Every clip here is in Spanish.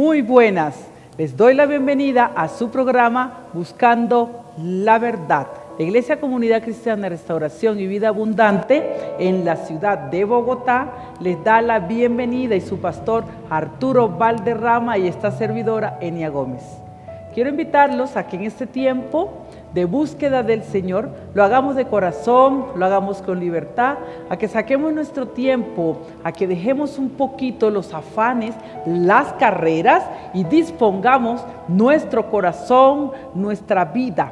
Muy buenas. Les doy la bienvenida a su programa Buscando la Verdad. La Iglesia Comunidad Cristiana Restauración y Vida Abundante en la ciudad de Bogotá les da la bienvenida y su pastor Arturo Valderrama y esta servidora Enia Gómez. Quiero invitarlos a que en este tiempo de búsqueda del Señor lo hagamos de corazón, lo hagamos con libertad, a que saquemos nuestro tiempo, a que dejemos un poquito los afanes, las carreras y dispongamos nuestro corazón, nuestra vida.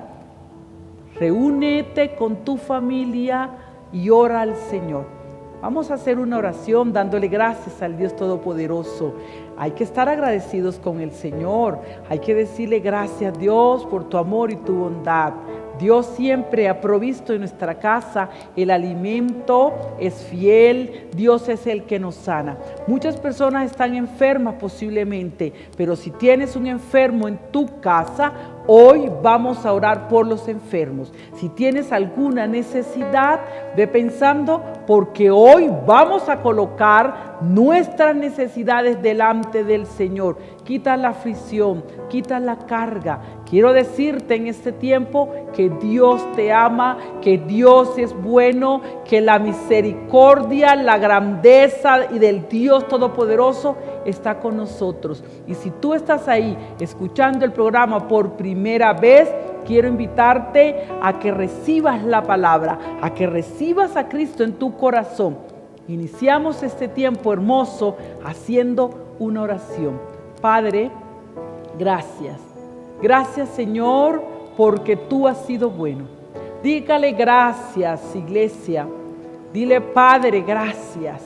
Reúnete con tu familia y ora al Señor. Vamos a hacer una oración dándole gracias al Dios Todopoderoso. Hay que estar agradecidos con el Señor. Hay que decirle gracias, Dios, por tu amor y tu bondad. Dios siempre ha provisto en nuestra casa el alimento, es fiel, Dios es el que nos sana. Muchas personas están enfermas posiblemente, pero si tienes un enfermo en tu casa, hoy vamos a orar por los enfermos. Si tienes alguna necesidad, ve pensando, porque hoy vamos a colocar nuestras necesidades delante del Señor. Quita la aflicción, quita la carga. Quiero decirte en este tiempo que Dios te ama, que Dios es bueno, que la misericordia, la grandeza y del Dios Todopoderoso está con nosotros. Y si tú estás ahí escuchando el programa por primera vez, quiero invitarte a que recibas la palabra, a que recibas a Cristo en tu corazón. Iniciamos este tiempo hermoso haciendo una oración. Padre, gracias. Gracias, Señor, porque tú has sido bueno. Dígale gracias, iglesia. Dile, Padre, gracias.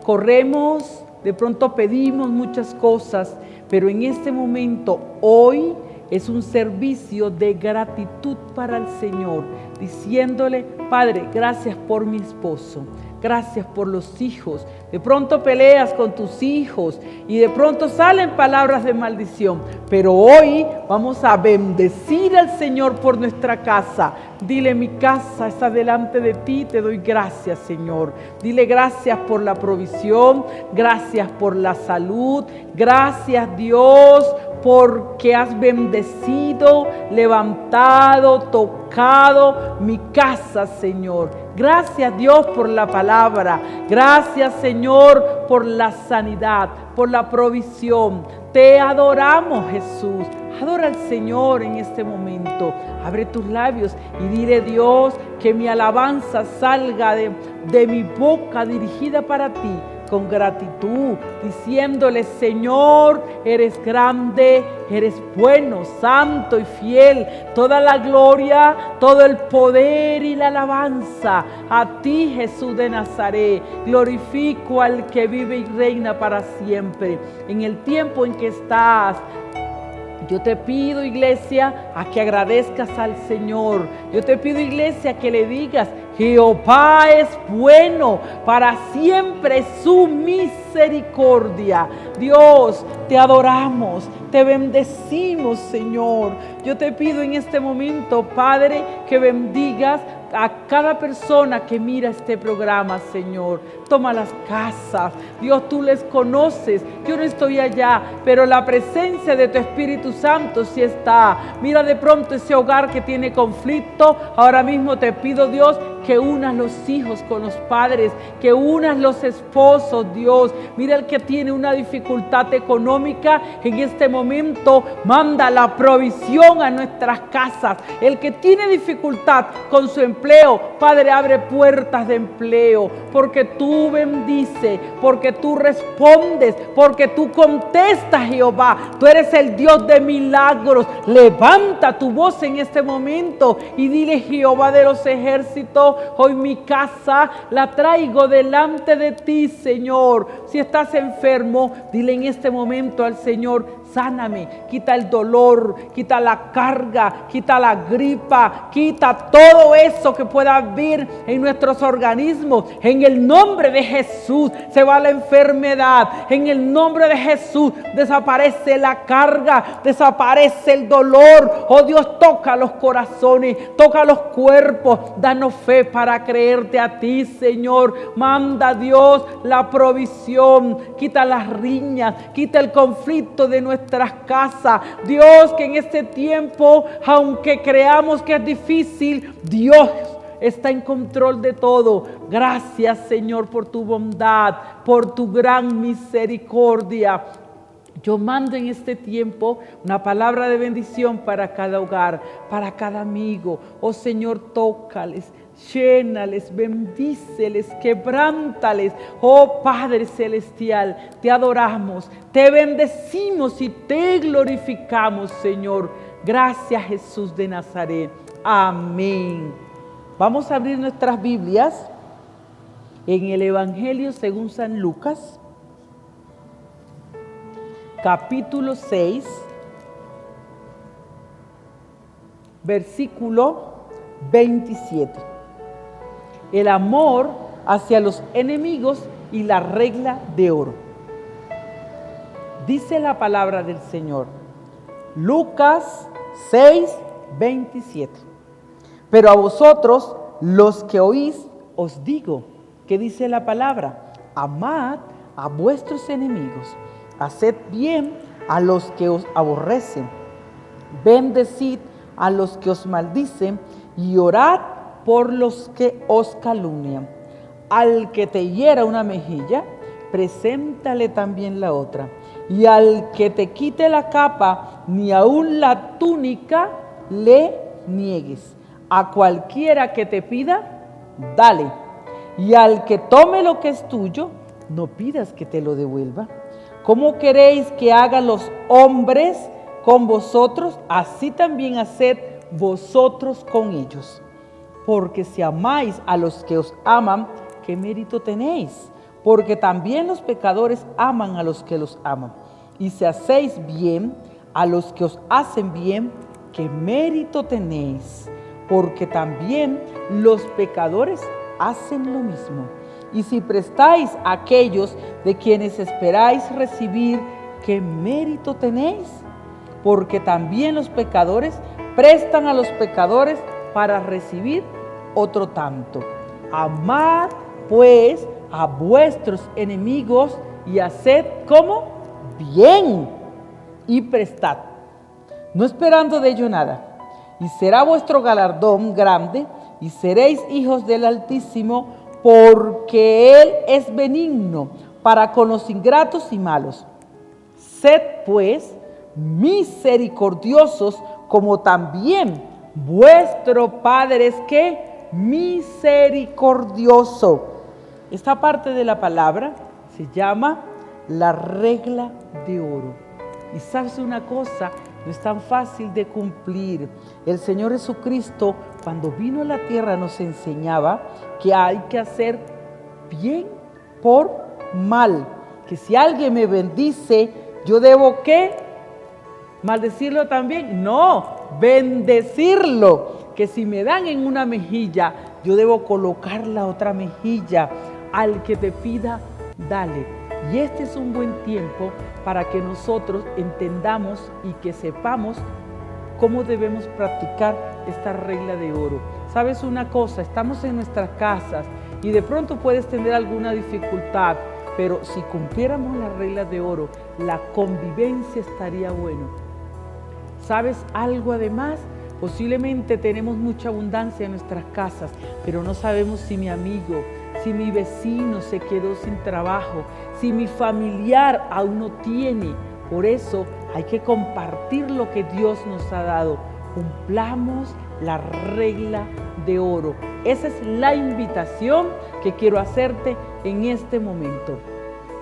Corremos, de pronto pedimos muchas cosas, pero en este momento, hoy, es un servicio de gratitud para el Señor, diciéndole, Padre, gracias por mi esposo. Gracias por los hijos. De pronto peleas con tus hijos y de pronto salen palabras de maldición. Pero hoy vamos a bendecir al Señor por nuestra casa. Dile, mi casa está delante de ti, te doy gracias, Señor. Dile gracias por la provisión, gracias por la salud, gracias, Dios, porque has bendecido, levantado, tocado mi casa, Señor. Gracias, Dios, por la palabra. Gracias, Señor, por la sanidad, por la provisión. Te adoramos, Jesús. Adora al Señor en este momento. Abre tus labios y dile, Dios, que mi alabanza salga de mi boca dirigida para ti, con gratitud, diciéndole, Señor, eres grande, eres bueno, santo y fiel. Toda la gloria, todo el poder y la alabanza a ti, Jesús de Nazaret. Glorifico al que vive y reina para siempre. En el tiempo en que estás, yo te pido, iglesia, a que agradezcas al Señor. Yo te pido, iglesia, que le digas, Jehová es bueno, para siempre es su misericordia. Dios, te adoramos, te bendecimos, Señor. Yo te pido en este momento, Padre, que bendigas a cada persona que mira este programa, Señor. Toma las casas, Dios, tú les conoces. Yo no estoy allá, pero la presencia de tu Espíritu Santo sí está. Mira de pronto ese hogar que tiene conflicto. Ahora mismo te pido, Dios, que unas los hijos con los padres, que unas los esposos, Dios. Mira el que tiene una dificultad económica, en este momento manda la provisión a nuestras casas. El que tiene dificultad con su empleo, Padre, abre puertas de empleo, porque tú bendices, porque tú respondes, porque tú contestas, Jehová. Tú eres el Dios de milagros. Levanta tu voz en este momento y dile, Jehová de los ejércitos, hoy mi casa la traigo delante de ti, Señor. Si estás enfermo, dile en este momento al Señor, sáname, quita el dolor, quita la carga, quita la gripa, quita todo eso que pueda haber en nuestros organismos. En el nombre de Jesús se va la enfermedad. En el nombre de Jesús desaparece la carga, desaparece el dolor. Oh Dios, toca los corazones, toca los cuerpos. Danos fe para creerte a ti, Señor. Manda, Dios, la provisión. Quita las riñas, quita el conflicto de nuestra nuestras casas. Dios, que en este tiempo, aunque creamos que es difícil, Dios está en control de todo. Gracias, Señor, por tu bondad, por tu gran misericordia. Yo mando en este tiempo una palabra de bendición para cada hogar, para cada amigo. Oh Señor, tócales, llénales, bendíceles, quebrántales. Oh Padre Celestial, te adoramos, te bendecimos y te glorificamos, Señor. Gracias, Jesús de Nazaret. Amén. Vamos a abrir nuestras Biblias en el Evangelio según San Lucas, capítulo 6, versículo 27. El amor hacia los enemigos y la regla de oro. Dice la palabra del Señor. Lucas 6, 27. Pero a vosotros, los que oís, os digo, que dice la palabra, amad a vuestros enemigos. Haced bien a los que os aborrecen, bendecid a los que os maldicen y orad por los que os calumnian. Al que te hiera una mejilla, preséntale también la otra. Y al que te quite la capa, ni aun la túnica le niegues. A cualquiera que te pida, dale. Y al que tome lo que es tuyo, no pidas que te lo devuelva. ¿Cómo queréis que hagan los hombres con vosotros? Así también haced vosotros con ellos. Porque si amáis a los que os aman, ¿qué mérito tenéis? Porque también los pecadores aman a los que los aman. Y si hacéis bien a los que os hacen bien, ¿qué mérito tenéis? Porque también los pecadores hacen lo mismo. Y si prestáis a aquellos de quienes esperáis recibir, ¿qué mérito tenéis? Porque también los pecadores prestan a los pecadores para recibir otro tanto. Amad pues a vuestros enemigos y haced como bien y prestad, no esperando de ello nada. Y será vuestro galardón grande y seréis hijos del Altísimo, porque Él es benigno para con los ingratos y malos. Sed pues misericordiosos, como también vuestro Padre es ¿qué? Misericordioso. Esta parte de la palabra se llama la regla de oro. Y sabes una cosa, no es tan fácil de cumplir. El Señor Jesucristo, cuando vino a la tierra, nos enseñaba que hay que hacer bien por mal. Que si alguien me bendice, yo debo ¿qué? ¿Maldecirlo también? No, bendecirlo. Que si me dan en una mejilla, yo debo colocar la otra mejilla. Al que te pida, dale. Y este es un buen tiempo para que nosotros entendamos y que sepamos cómo debemos practicar esta regla de oro. ¿Sabes una cosa? Estamos en nuestras casas y de pronto puedes tener alguna dificultad, pero si cumpliéramos la regla de oro, la convivencia estaría buena. ¿Sabes algo además? Posiblemente tenemos mucha abundancia en nuestras casas, pero no sabemos si mi amigo, si mi vecino se quedó sin trabajo, si mi familiar aún no tiene. Por eso hay que compartir lo que Dios nos ha dado. Cumplamos la regla de oro. Esa es la invitación que quiero hacerte en este momento.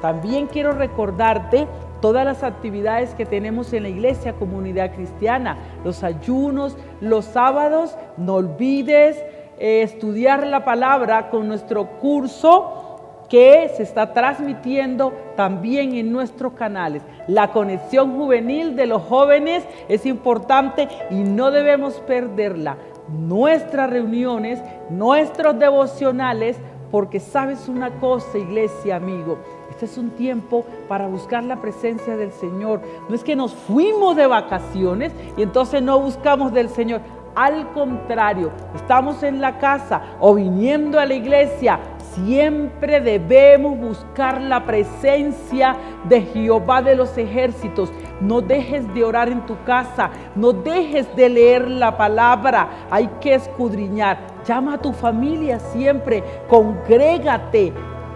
También quiero recordarte todas las actividades que tenemos en la Iglesia Comunidad Cristiana, los ayunos, los sábados. No olvides estudiar la palabra con nuestro curso que se está transmitiendo también en nuestros canales. La conexión juvenil de los jóvenes es importante y no debemos perderla. Nuestras reuniones, nuestros devocionales, porque sabes una cosa, iglesia, amigo, este es un tiempo para buscar la presencia del Señor. No es que nos fuimos de vacaciones y entonces no buscamos del Señor. Al contrario, estamos en la casa o viniendo a la iglesia, siempre debemos buscar la presencia de Jehová de los ejércitos. No dejes de orar en tu casa, no dejes de leer la palabra, hay que escudriñar. Llama a tu familia siempre, congrégate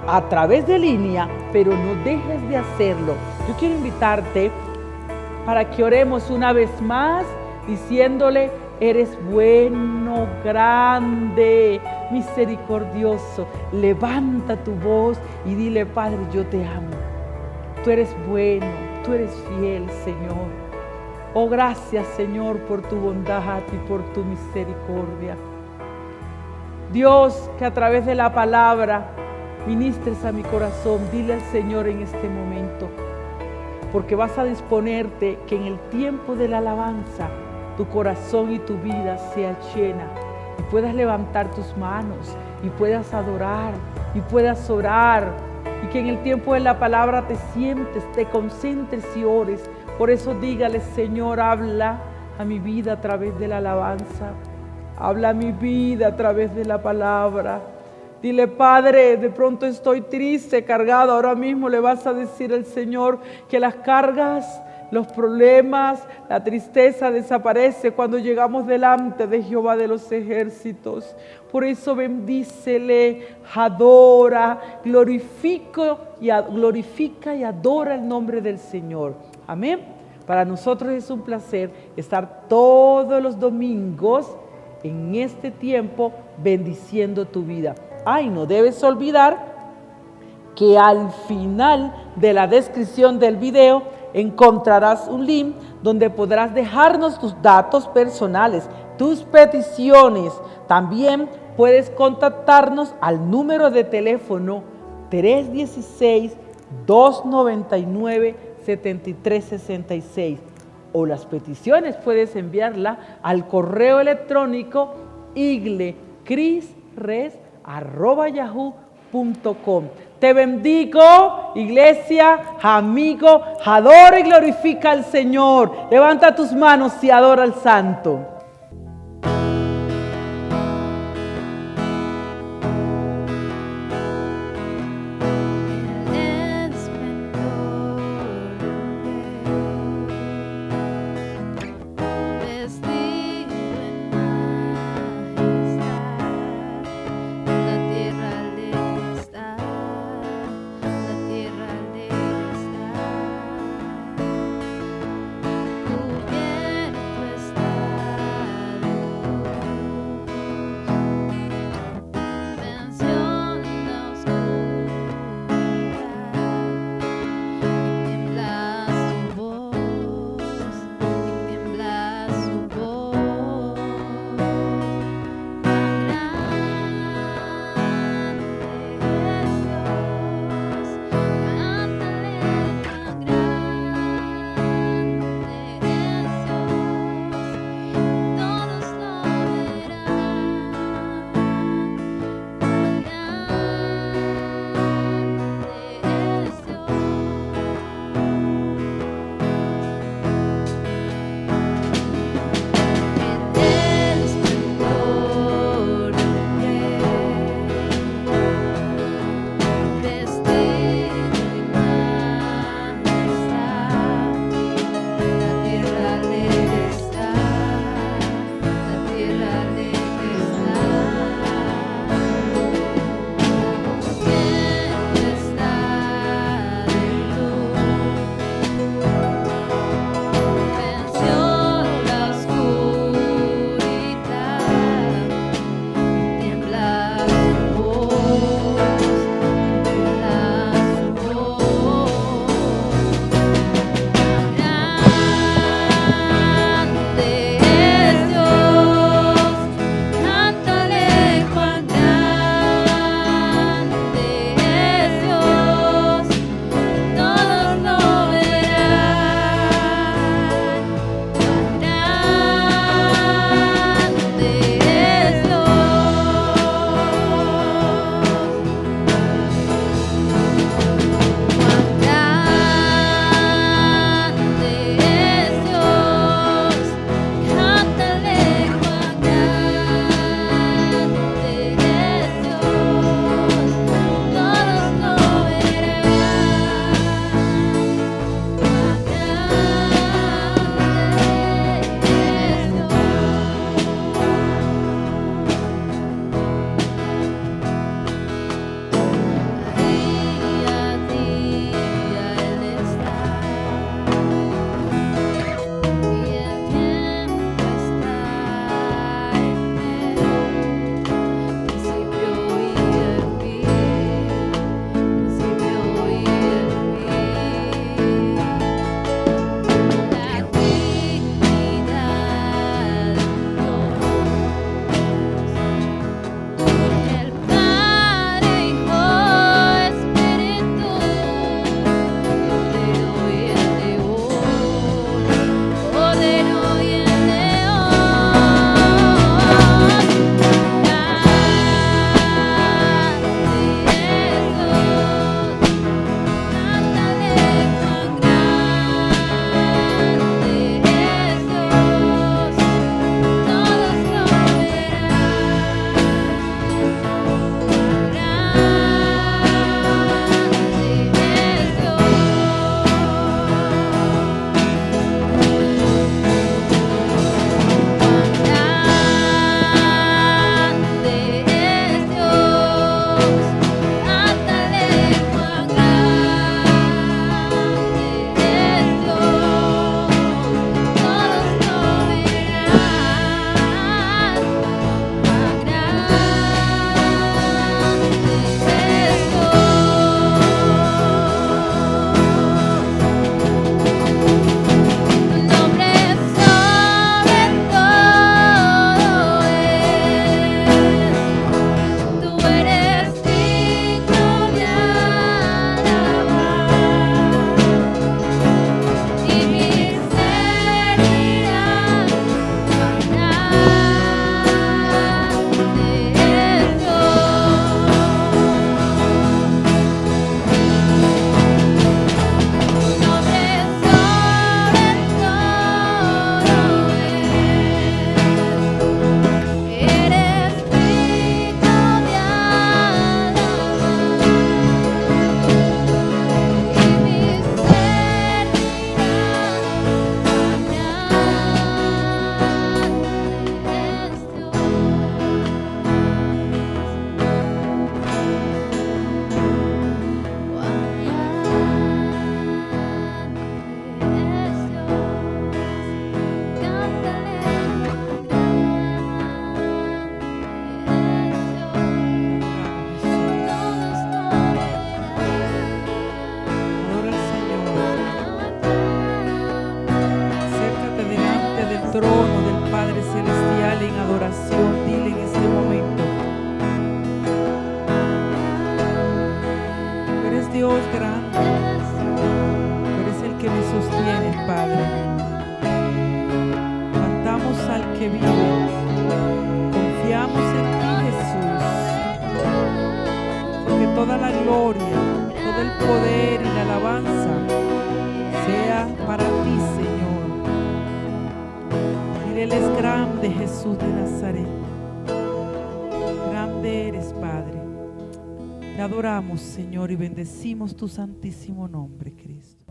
a través de línea, pero no dejes de hacerlo. Yo quiero invitarte para que oremos una vez más diciéndole: eres bueno, grande, misericordioso. Levanta tu voz y dile: Padre, yo te amo. Tú eres bueno, tú eres fiel, Señor. Oh, gracias, Señor, por tu bondad y por tu misericordia. Dios, que a través de la palabra ministres a mi corazón. Dile al Señor en este momento, porque vas a disponerte que en el tiempo de la alabanza tu corazón y tu vida sea llena y puedas levantar tus manos y puedas adorar y puedas orar, y que en el tiempo de la palabra te sientes, te concentres y ores. Por eso dígale: Señor, habla a mi vida a través de la alabanza, habla a mi vida a través de la palabra. Dile: Padre, de pronto estoy triste, cargado. Ahora mismo le vas a decir al Señor que las cargas, los problemas, la tristeza desaparece cuando llegamos delante de Jehová de los ejércitos. Por eso bendícele, adora, glorifica y adora el nombre del Señor. Amén. Para nosotros es un placer estar todos los domingos en este tiempo bendiciendo tu vida. Ay, no debes olvidar que al final de la descripción del video encontrarás un link donde podrás dejarnos tus datos personales, tus peticiones. También puedes contactarnos al número de teléfono 316-299-7366. O las peticiones puedes enviarla al correo electrónico iglecrisres@yahoo.com. Te bendigo, iglesia, amigo, adora y glorifica al Señor. Levanta tus manos y adora al Santo. que vive. Confiamos en ti, Jesús, porque toda la gloria, todo el poder y la alabanza sea para ti, Señor. Dile, Él es grande, Jesús de Nazaret. Grande eres, Padre. Te adoramos, Señor, y bendecimos tu santísimo nombre, Cristo.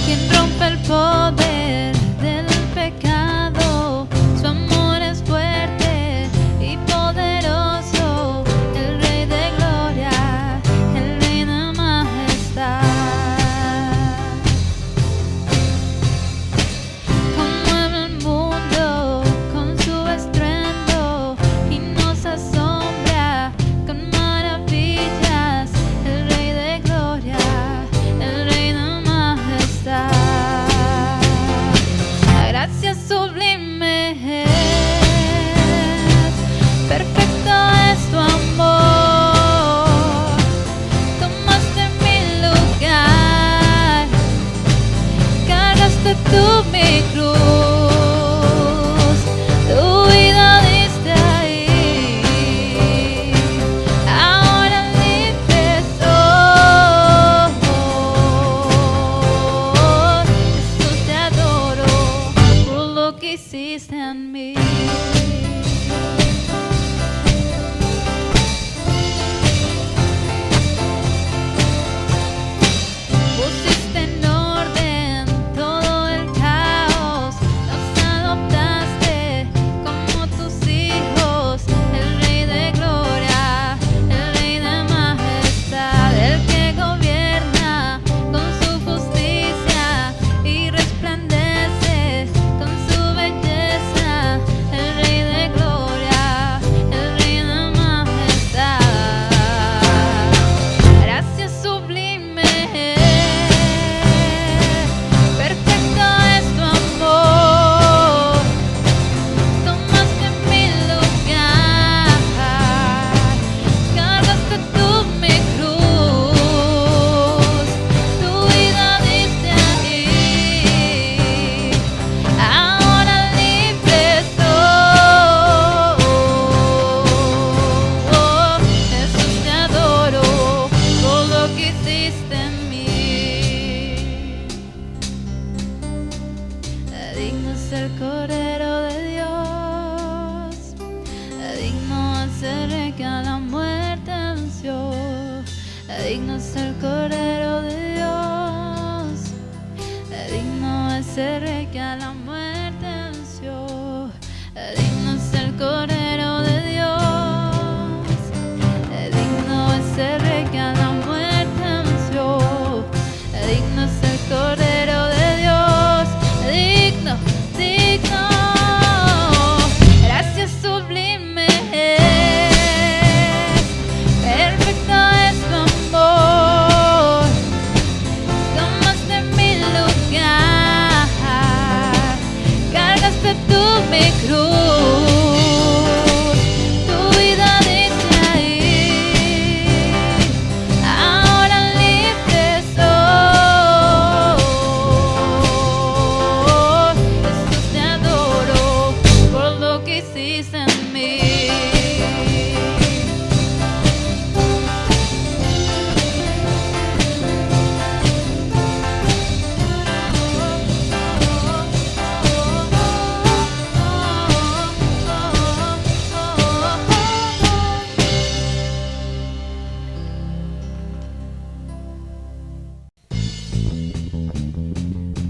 Quien rompe el poder del pecado, su amor es fuerte y poderoso, el Rey de gloria, el Rey de majestad. Conmueve el mundo con su estruendo y nos asombra con maravillas, el Rey de gloria, el Rey de majestad. La gracia sublime es, perfecto es tu amor. Tomaste mi lugar, cargaste tú mi cruz, tu vida diste ahí. Ahora libre soy. Jesús, te adoro por lo que hiciste en mí. Pusiste en orden todo el caos, nos adoptaste como tus hijos, el Rey de gloria, el Rey de majestad, el que gobierna con su justicia y resplandece con su belleza, el Rey de gloria, el Rey de majestad. Gracia sublime es, perfecto es tu amor. Tomaste mi lugar, cargaste tú mi cruz, tu vida diste ahí. Ahora libre soy. Jesús, te adoro por lo que hiciste en mí. Digno es el Cordero de Dios, digno es el Rey que a la muerte venció. Digno es el Cordero de Dios, digno es el Rey que a la muerte venció. Digno es el Cordero de Dios, digno es el Rey que a la muerte venció. Digno es el Cordero de Dios, digno, digno. Gracia sublime es, perfecto es tu amor. Tomaste mi lugar, cargaste tú mi cruz, tu vida diste ahí. Ahora libre soy. Jesús, te adoro por lo que hiciste en mí.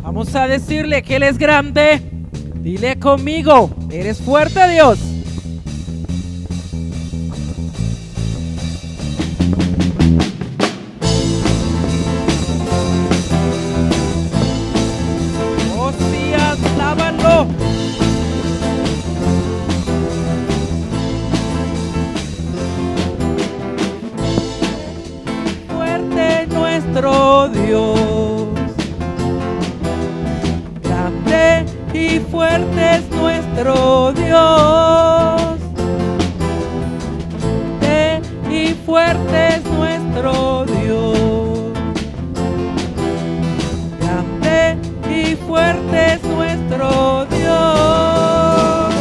Vamos a decirle que Él es grande. Dile conmigo, eres fuerte, Dios. Oh, sí, alábalo. Fuerte nuestro Dios, grande y fuerte es nuestro Dios. Grande y fuerte es nuestro Dios. Grande y fuerte es nuestro Dios.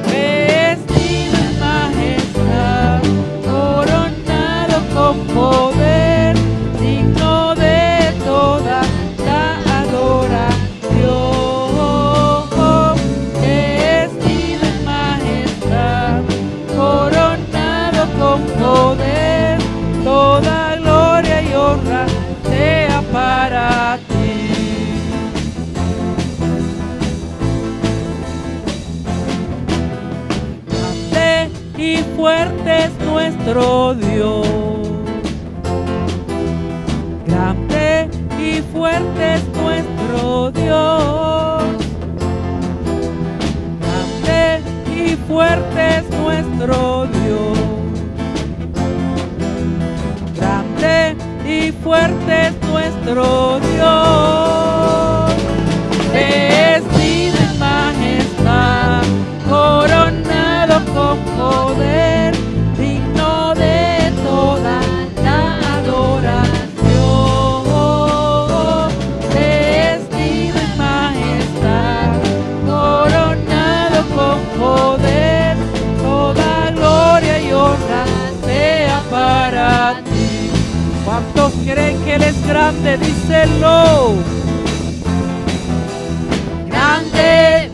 Vestido en majestad, coronado con poder, digno de toda la adoración. Vestido en majestad, coronado con poder, toda gloria y honra sea para ti. Grande y fuerte es nuestro Dios. Grande y fuerte es nuestro Dios. Grande y fuerte es nuestro Dios. Grande y fuerte es nuestro Dios. Vestido en majestad, coronado con poder, digno de toda la adoración. Vestido en majestad, coronado con poder, toda gloria y honra sea para ti. ¿Cuántos creen que Él es grande? Díselo. Grande,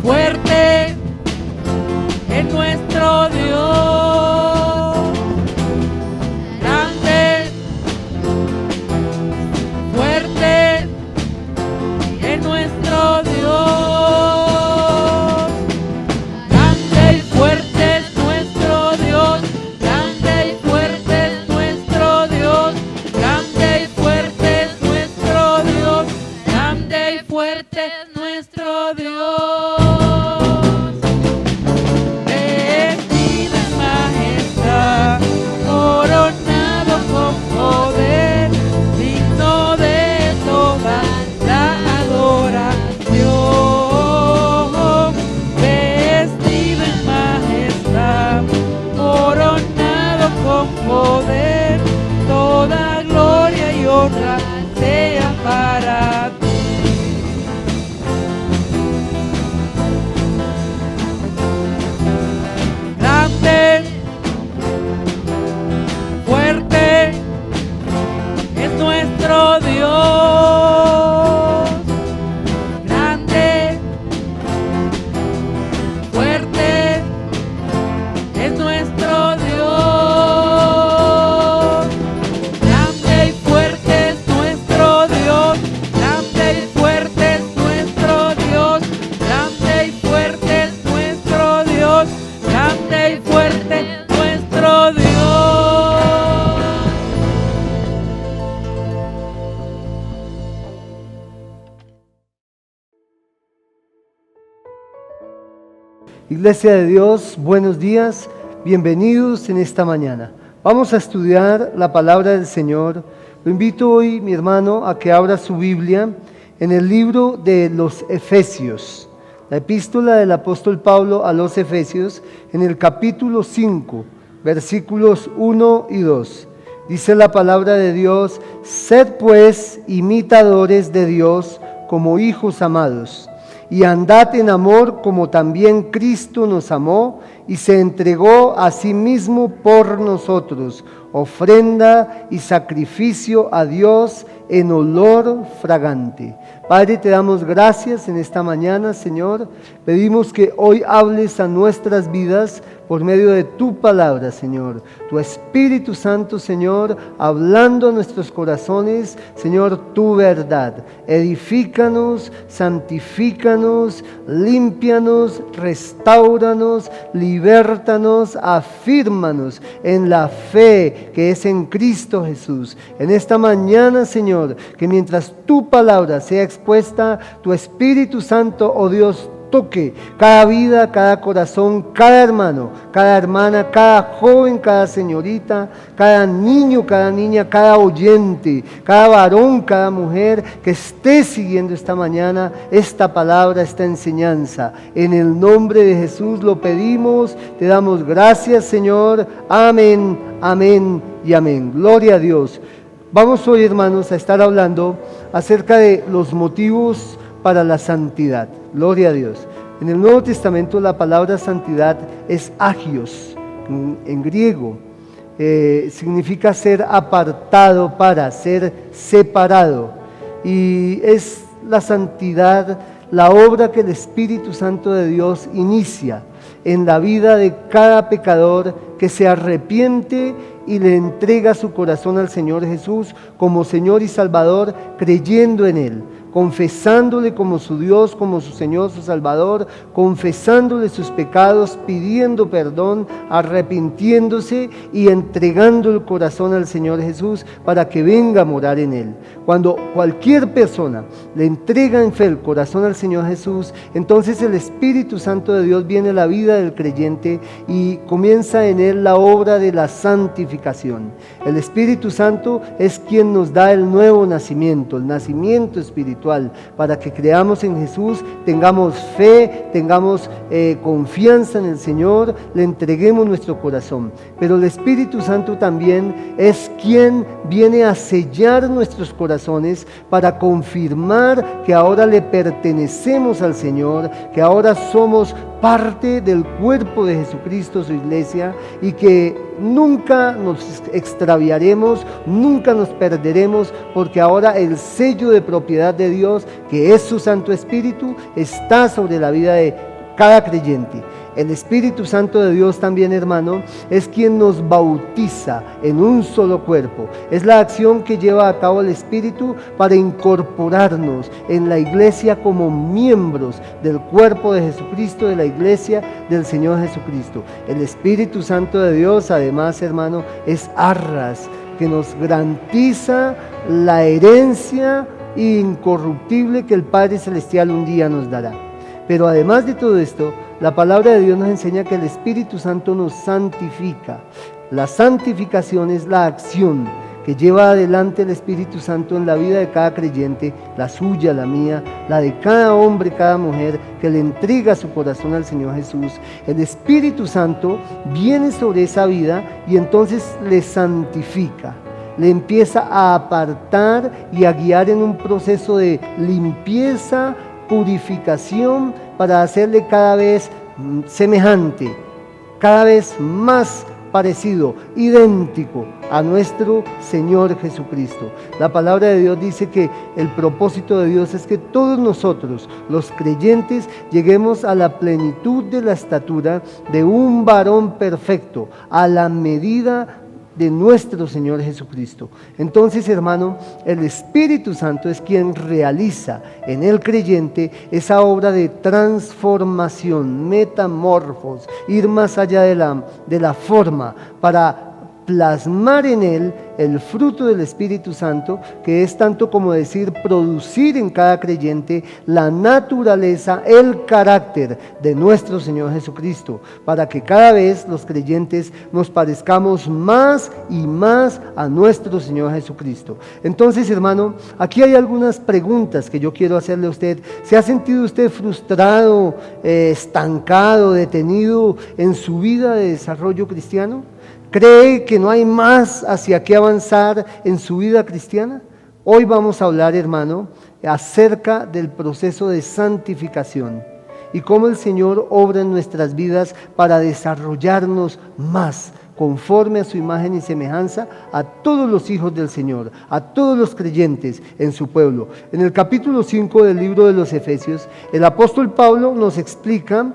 fuerte es nuestro Dios. Grande, fuerte es nuestro Dios. Grande y fuerte es nuestro Dios. Grande y fuerte es nuestro Dios. Grande y fuerte es nuestro Dios. Grande y fuerte es nuestro Dios. Vestido en majestad, coronado con poder, digno de toda la adoración. Vestido en majestad, coronado con poder, toda gloria y honra sea para ti. Grande, fuerte es nuestro Dios. Grande, fuerte es nuestro Dios. Grande y fuerte es nuestro Dios. Grande y fuerte es nuestro Dios. Grande y fuerte es nuestro Dios. Grande y fuerte es nuestro Dios. Iglesia de Dios, buenos días, bienvenidos en esta mañana. Vamos a estudiar la palabra del Señor. Lo invito hoy, mi hermano, a que abra su Biblia en el libro de los Efesios, la epístola del apóstol Pablo a los Efesios, en el capítulo 5, versículos 1 y 2. Dice la palabra de Dios: sed pues imitadores de Dios como hijos amados, y andad en amor como también Cristo nos amó y se entregó a sí mismo por nosotros, ofrenda y sacrificio a Dios en olor fragante. Padre, te damos gracias en esta mañana, Señor. Pedimos que hoy hables a nuestras vidas por medio de tu palabra, Señor. Tu Espíritu Santo, Señor, hablando a nuestros corazones, Señor, tu verdad. Edifícanos, santifícanos, límpianos, restáuranos, libértanos, afírmanos en la fe que es en Cristo Jesús. En esta mañana, Señor, que mientras tu palabra sea expuesta, tu Espíritu Santo, oh Dios, toque cada vida, cada corazón, cada hermano, cada hermana, cada joven, cada señorita, cada niño, cada niña, cada oyente, cada varón, cada mujer que esté siguiendo esta mañana esta palabra, esta enseñanza. En el nombre de Jesús lo pedimos, te damos gracias, Señor. Amén, amén y amén. Gloria a Dios. Vamos hoy, hermanos, a estar hablando acerca de los motivos para la santidad. Gloria a Dios. En el Nuevo Testamento la palabra santidad es agios, en griego. Significa ser apartado para, ser separado. Y es la santidad, la obra que el Espíritu Santo de Dios inicia en la vida de cada pecador que se arrepiente y le entrega su corazón al Señor Jesús como Señor y Salvador, creyendo en Él, confesándole como su Dios, como su Señor, su Salvador, confesándole sus pecados, pidiendo perdón, arrepintiéndose y entregando el corazón al Señor Jesús para que venga a morar en Él. Cuando cualquier persona le entrega en fe el corazón al Señor Jesús, entonces el Espíritu Santo de Dios viene a la vida del creyente y comienza en él la obra de la santificación. El Espíritu Santo es quien nos da el nuevo nacimiento, el nacimiento espiritual, para que creamos en Jesús, tengamos fe, tengamos confianza en el Señor, le entreguemos nuestro corazón. Pero el Espíritu Santo también es quien viene a sellar nuestros corazones para confirmar que ahora le pertenecemos al Señor, que ahora somos parte del cuerpo de Jesucristo, su iglesia, y que nunca nos extraviaremos, nunca nos perderemos, porque ahora el sello de propiedad de Dios, que es su Santo Espíritu, está sobre la vida de cada creyente. El Espíritu Santo de Dios también, hermano, es quien nos bautiza en un solo cuerpo. Es la acción que lleva a cabo el Espíritu para incorporarnos en la iglesia como miembros del cuerpo de Jesucristo, de la iglesia del Señor Jesucristo. El Espíritu Santo de Dios, además, hermano, es arras, que nos garantiza la herencia incorruptible que el Padre Celestial un día nos dará. Pero además de todo esto, la palabra de Dios nos enseña que el Espíritu Santo nos santifica. La santificación es la acción que lleva adelante el Espíritu Santo en la vida de cada creyente, la suya, la mía, la de cada hombre, cada mujer que le entrega su corazón al Señor Jesús. El Espíritu Santo viene sobre esa vida y entonces le santifica. Le empieza a apartar y a guiar en un proceso de limpieza, purificación, para hacerle cada vez semejante, cada vez más parecido, idéntico a nuestro Señor Jesucristo. La palabra de Dios dice que el propósito de Dios es que todos nosotros, los creyentes, lleguemos a la plenitud de la estatura de un varón perfecto, a la medida de nuestro Señor Jesucristo. Entonces, hermano, el Espíritu Santo es quien realiza en el creyente esa obra de transformación, metamorfos, ir más allá de la forma, para plasmar en él el fruto del Espíritu Santo, que es tanto como decir producir en cada creyente la naturaleza, el carácter de nuestro Señor Jesucristo, para que cada vez los creyentes nos parezcamos más y más a nuestro Señor Jesucristo. Entonces, hermano, aquí hay algunas preguntas que yo quiero hacerle a usted. ¿Se ha sentido usted frustrado, estancado, detenido en su vida de desarrollo cristiano? ¿Cree que no hay más hacia qué avanzar en su vida cristiana? Hoy vamos a hablar, hermano, acerca del proceso de santificación y cómo el Señor obra en nuestras vidas para desarrollarnos más conforme a su imagen y semejanza a todos los hijos del Señor, a todos los creyentes en su pueblo. En el capítulo 5 del libro de los Efesios, el apóstol Pablo nos explica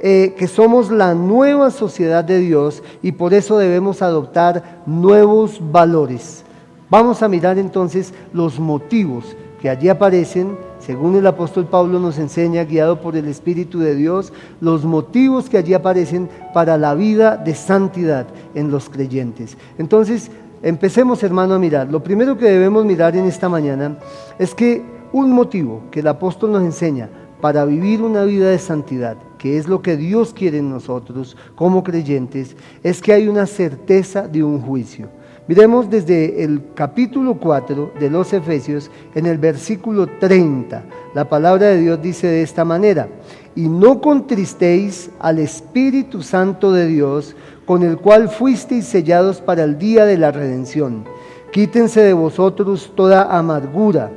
que somos la nueva sociedad de Dios y por eso debemos adoptar nuevos valores. Vamos a mirar entonces los motivos que allí aparecen, según el apóstol Pablo nos enseña, guiado por el Espíritu de Dios, los motivos que allí aparecen para la vida de santidad en los creyentes. Entonces, empecemos, hermano, a mirar. Lo primero que debemos mirar en esta mañana es que un motivo que el apóstol nos enseña para vivir una vida de santidad, que es lo que Dios quiere en nosotros como creyentes, es que hay una certeza de un juicio. Miremos desde el capítulo 4 de los Efesios, en el versículo 30, la palabra de Dios dice de esta manera: y no contristéis al Espíritu Santo de Dios, con el cual fuisteis sellados para el día de la redención. Quítense de vosotros toda amargura,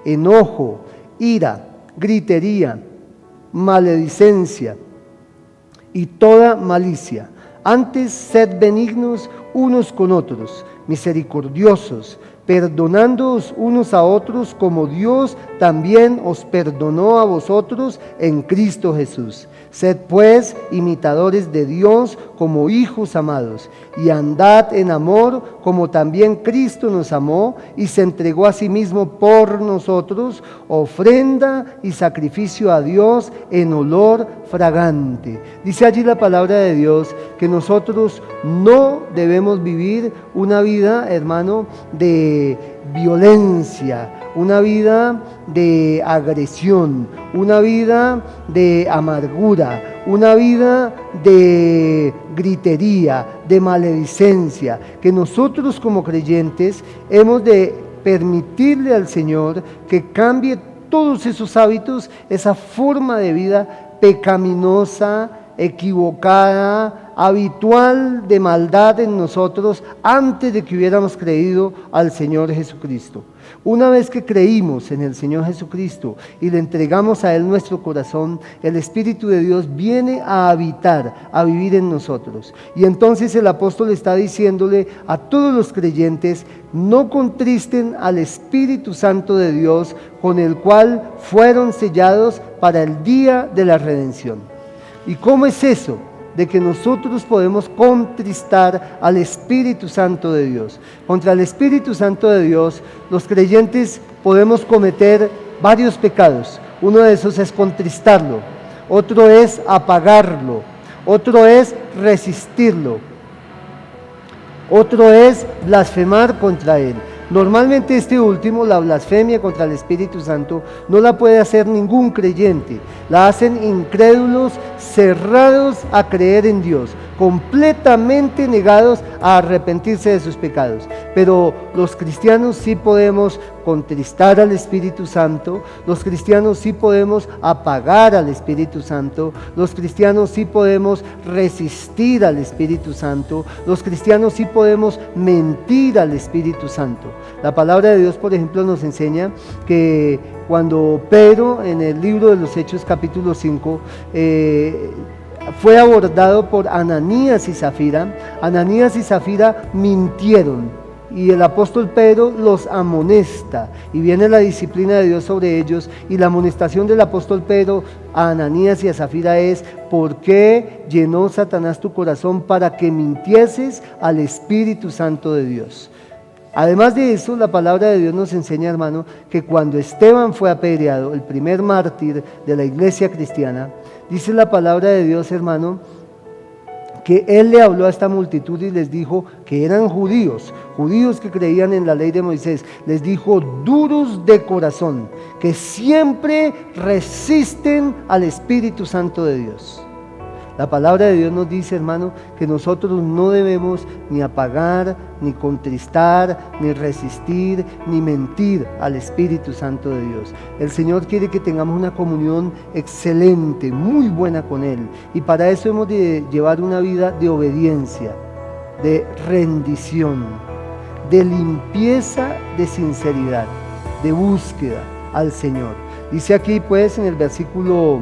enojo, ira, gritería, maledicencia y toda malicia. Antes sed benignos unos con otros, misericordiosos, perdonándoos unos a otros como Dios también os perdonó a vosotros en Cristo Jesús. Sed pues imitadores de Dios como hijos amados, y andad en amor como también Cristo nos amó y se entregó a sí mismo por nosotros, ofrenda y sacrificio a Dios en olor fragante. Dice allí la palabra de Dios que nosotros no debemos vivir una vida, hermano, de violencia, una vida de agresión, una vida de amargura, una vida de gritería, de maledicencia, que nosotros como creyentes hemos de permitirle al Señor que cambie todos esos hábitos, esa forma de vida pecaminosa, equivocada, habitual de maldad en nosotros antes de que hubiéramos creído al Señor Jesucristo. Una vez que creímos en el Señor Jesucristo y le entregamos a Él nuestro corazón, el Espíritu de Dios viene a habitar, a vivir en nosotros. Y entonces el apóstol está diciéndole a todos los creyentes: no contristen al Espíritu Santo de Dios, con el cual fueron sellados para el día de la redención. ¿Y cómo es eso de que nosotros podemos contristar al Espíritu Santo de Dios? Contra el Espíritu Santo de Dios, los creyentes podemos cometer varios pecados. Uno de esos es contristarlo, otro es apagarlo, otro es resistirlo, otro es blasfemar contra Él. Normalmente este último, la blasfemia contra el Espíritu Santo, no la puede hacer ningún creyente. La hacen incrédulos, cerrados a creer en Dios, completamente negados a arrepentirse de sus pecados. Pero los cristianos sí podemos contristar al Espíritu Santo, los cristianos sí podemos apagar al Espíritu Santo, los cristianos sí podemos resistir al Espíritu Santo, los cristianos sí podemos mentir al Espíritu Santo. La palabra de Dios, por ejemplo, nos enseña que cuando Pedro, en el libro de los Hechos capítulo 5, fue abordado por Ananías y Zafira mintieron. Y el apóstol Pedro los amonesta y viene la disciplina de Dios sobre ellos, y la amonestación del apóstol Pedro a Ananías y a Zafira es: ¿por qué llenó Satanás tu corazón para que mintieses al Espíritu Santo de Dios? Además de eso, la palabra de Dios nos enseña, hermano, que cuando Esteban fue apedreado, el primer mártir de la iglesia cristiana, dice la palabra de Dios, hermano, que él le habló a esta multitud y les dijo que eran judíos que creían en la ley de Moisés. Les dijo: duros de corazón, que siempre resisten al Espíritu Santo de Dios. La palabra de Dios nos dice, hermano, que nosotros no debemos ni apagar, ni contristar, ni resistir, ni mentir al Espíritu Santo de Dios. El Señor quiere que tengamos una comunión excelente, muy buena con Él. Y para eso hemos de llevar una vida de obediencia, de rendición, de limpieza, de sinceridad, de búsqueda al Señor. Dice aquí pues en el versículo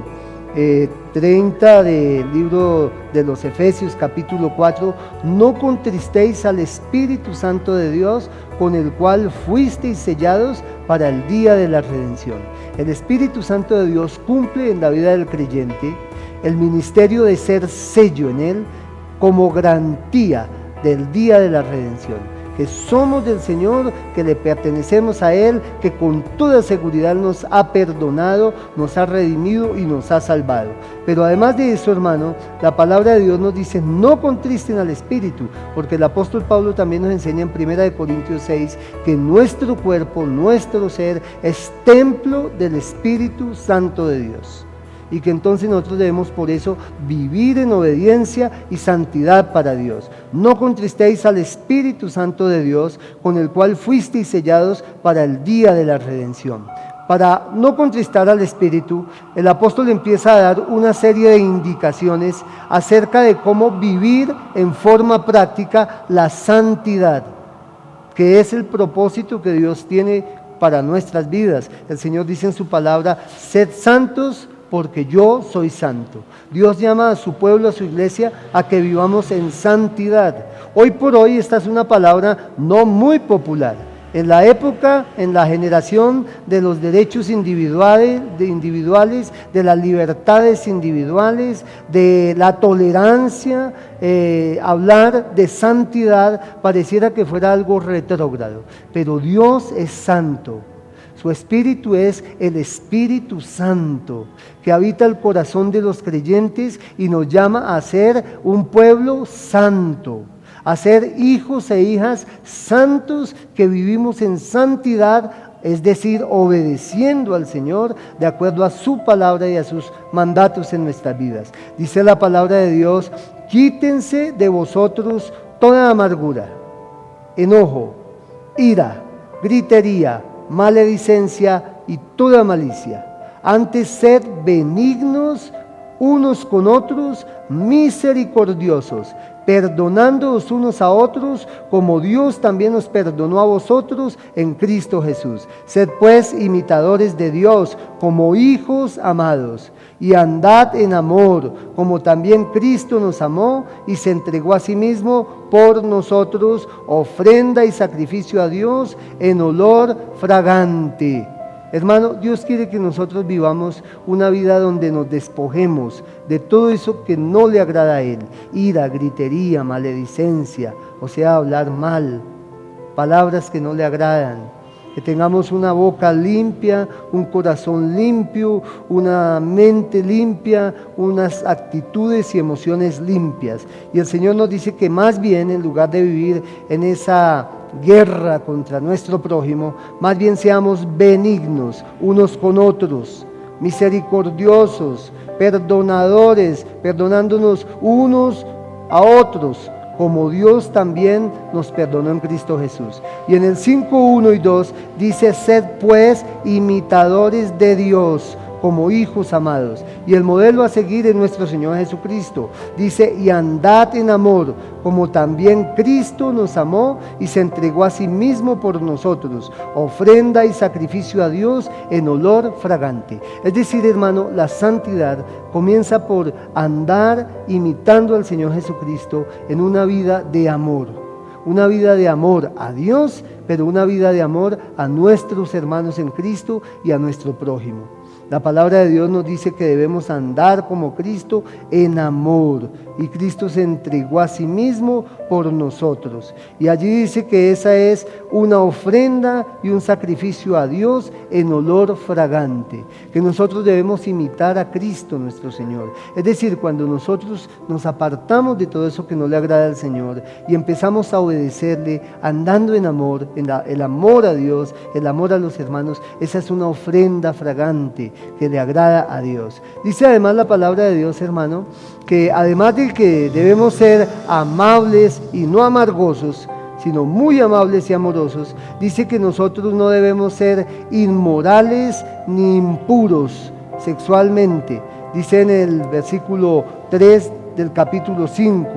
30 del libro de los Efesios capítulo 4: no contristéis al Espíritu Santo de Dios, con el cual fuisteis sellados para el día de la redención. El Espíritu Santo de Dios cumple en la vida del creyente el ministerio de ser sello en él como garantía del día de la redención, que somos del Señor, que le pertenecemos a Él, que con toda seguridad nos ha perdonado, nos ha redimido y nos ha salvado. Pero además de eso, hermano, la palabra de Dios nos dice: no contristen al Espíritu, porque el apóstol Pablo también nos enseña en 1 Corintios 6 que nuestro cuerpo, nuestro ser es templo del Espíritu Santo de Dios. y que entonces nosotros debemos por eso vivir en obediencia y santidad para Dios. No contristéis al Espíritu Santo de Dios, con el cual fuisteis sellados para el día de la redención. Para no contristar al Espíritu, el apóstol empieza a dar una serie de indicaciones acerca de cómo vivir en forma práctica la santidad, que es el propósito que Dios tiene para nuestras vidas. El Señor dice en su palabra: sed santos porque yo soy santo. Dios llama a su pueblo, a su iglesia, a que vivamos en santidad. Hoy por hoy esta es una palabra no muy popular. En la época, en la generación de los derechos individuales, de las libertades individuales, de la tolerancia, hablar de santidad pareciera que fuera algo retrógrado. Pero Dios es santo. Su Espíritu es el Espíritu Santo, que habita el corazón de los creyentes y nos llama a ser un pueblo santo, a ser hijos e hijas santos que vivimos en santidad, es decir, obedeciendo al Señor de acuerdo a su palabra y a sus mandatos en nuestras vidas. Dice la palabra de Dios: quítense de vosotros toda amargura, enojo, ira, gritería, maledicencia y toda malicia. Antes sed benignos unos con otros, misericordiosos, perdonándoos unos a otros, como Dios también os perdonó a vosotros en Cristo Jesús. Sed pues imitadores de Dios como hijos amados, y andad en amor, como también Cristo nos amó y se entregó a sí mismo por nosotros, ofrenda y sacrificio a Dios en olor fragante. Hermano, Dios quiere que nosotros vivamos una vida donde nos despojemos de todo eso que no le agrada a Él: ira, gritería, maledicencia, o sea, hablar mal, palabras que no le agradan. Que tengamos una boca limpia, un corazón limpio, una mente limpia, unas actitudes y emociones limpias. Y el Señor nos dice que más bien, en lugar de vivir en esa guerra contra nuestro prójimo, más bien seamos benignos unos con otros, misericordiosos, perdonadores, perdonándonos unos a otros, como Dios también nos perdonó en Cristo Jesús. Y en el 5:1 y 2 dice: sed pues imitadores de Dios como hijos amados. Y el modelo a seguir es nuestro Señor Jesucristo. Dice: y andad en amor, como también Cristo nos amó y se entregó a sí mismo por nosotros, ofrenda y sacrificio a Dios en olor fragante. Es decir, hermano, la santidad comienza por andar imitando al Señor Jesucristo en una vida de amor. Una vida de amor a Dios, pero una vida de amor a nuestros hermanos en Cristo y a nuestro prójimo. La palabra de Dios nos dice que debemos andar como Cristo en amor, y Cristo se entregó a sí mismo por nosotros. Y allí dice que esa es una ofrenda y un sacrificio a Dios en olor fragante, que nosotros debemos imitar a Cristo nuestro Señor. Es decir, cuando nosotros nos apartamos de todo eso que no le agrada al Señor y empezamos a obedecerle andando en amor, el amor a Dios, el amor a los hermanos, esa es una ofrenda fragante que le agrada a Dios. Dice además la palabra de Dios, hermano, que además de que debemos ser amables y no amargosos, sino muy amables y amorosos, dice que nosotros no debemos ser inmorales ni impuros sexualmente. Dice en el versículo 3 del capítulo 5: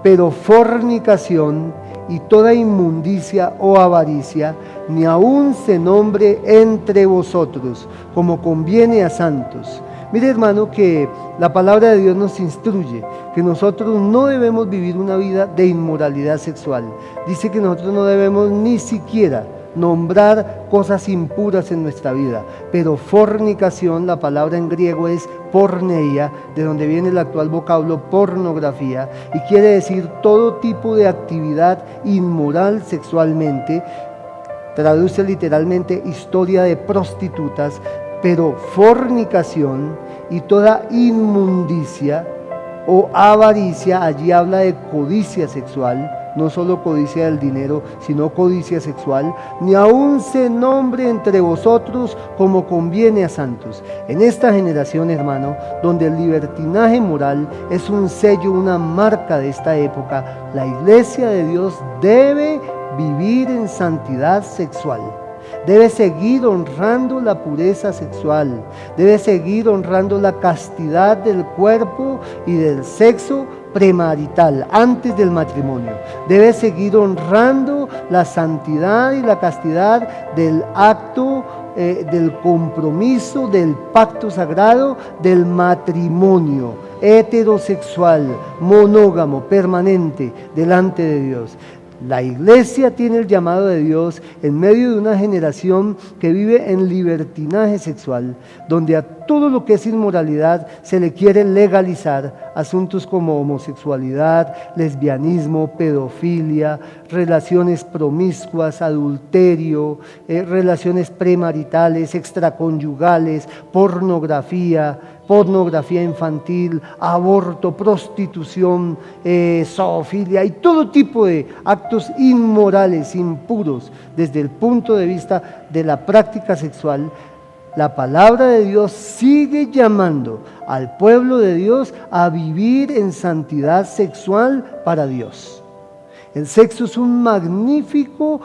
pero fornicación y toda inmundicia o avaricia, ni aun se nombre entre vosotros, como conviene a santos. Mire, hermano, que la palabra de Dios nos instruye que nosotros no debemos vivir una vida de inmoralidad sexual. Dice que nosotros no debemos ni siquiera nombrar cosas impuras en nuestra vida, pero fornicación, la palabra en griego es porneia, de donde viene el actual vocablo pornografía, y quiere decir todo tipo de actividad inmoral sexualmente. Traduce literalmente historia de prostitutas, pero fornicación y toda inmundicia o avaricia, allí habla de codicia sexual, no solo codicia del dinero, sino codicia sexual, ni aun se nombre entre vosotros como conviene a santos. En esta generación, hermano, donde el libertinaje moral es un sello, una marca de esta época, la iglesia de Dios debe vivir en santidad sexual. Debe seguir honrando la pureza sexual, debe seguir honrando la castidad del cuerpo y del sexo premarital, antes del matrimonio. Debe seguir honrando la santidad y la castidad del acto, del compromiso, del pacto sagrado, del matrimonio heterosexual, monógamo, permanente, delante de Dios. La iglesia tiene el llamado de Dios en medio de una generación que vive en libertinaje sexual, donde a todo lo que es inmoralidad se le quiere legalizar, asuntos como homosexualidad, lesbianismo, pedofilia, relaciones promiscuas, adulterio, relaciones premaritales, extraconyugales, pornografía infantil, aborto, prostitución, zoofilia y todo tipo de actos inmorales, impuros, desde el punto de vista de la práctica sexual. La palabra de Dios sigue llamando al pueblo de Dios a vivir en santidad sexual para Dios. El sexo es un magnífico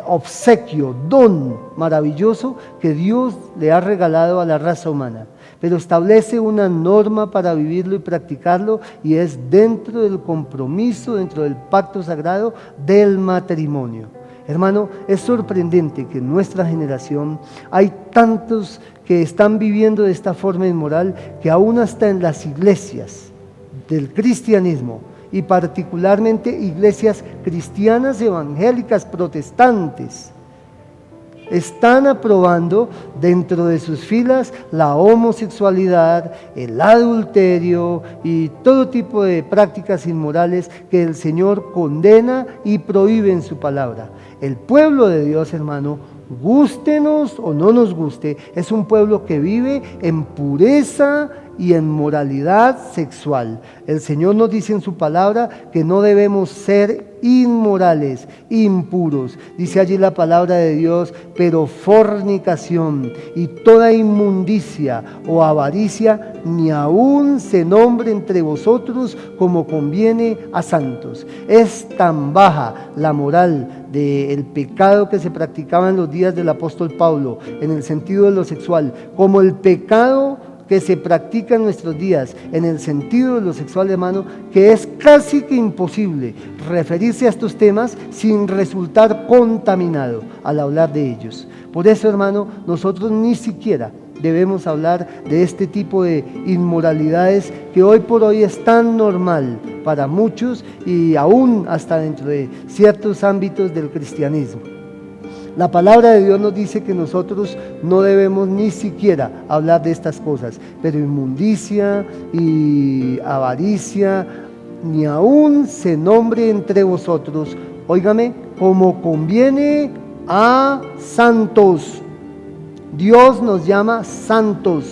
obsequio, don maravilloso que Dios le ha regalado a la raza humana, pero establece una norma para vivirlo y practicarlo, y es dentro del compromiso, dentro del pacto sagrado del matrimonio. Hermano, es sorprendente que en nuestra generación hay tantos que están viviendo de esta forma inmoral, que aún hasta en las iglesias del cristianismo, y particularmente iglesias cristianas evangélicas protestantes, están aprobando dentro de sus filas la homosexualidad, el adulterio y todo tipo de prácticas inmorales que el Señor condena y prohíbe en su palabra. El pueblo de Dios, hermano, gústenos o no nos guste, es un pueblo que vive en pureza y en moralidad sexual. El Señor nos dice en su palabra que no debemos ser inmorales, impuros. Dice allí la palabra de Dios, pero fornicación y toda inmundicia o avaricia ni aún se nombre entre vosotros como conviene a santos. Es tan baja la moral del pecado que se practicaba en los días del apóstol Pablo en el sentido de lo sexual, como el pecado que se practica en nuestros días en el sentido de lo sexual, hermano, que es casi que imposible referirse a estos temas sin resultar contaminado al hablar de ellos. Por eso, hermano, nosotros ni siquiera debemos hablar de este tipo de inmoralidades que hoy por hoy es tan normal para muchos y aún hasta dentro de ciertos ámbitos del cristianismo. La palabra de Dios nos dice que nosotros no debemos ni siquiera hablar de estas cosas, pero inmundicia y avaricia ni aún se nombre entre vosotros, óigame, como conviene a santos. Dios nos llama santos.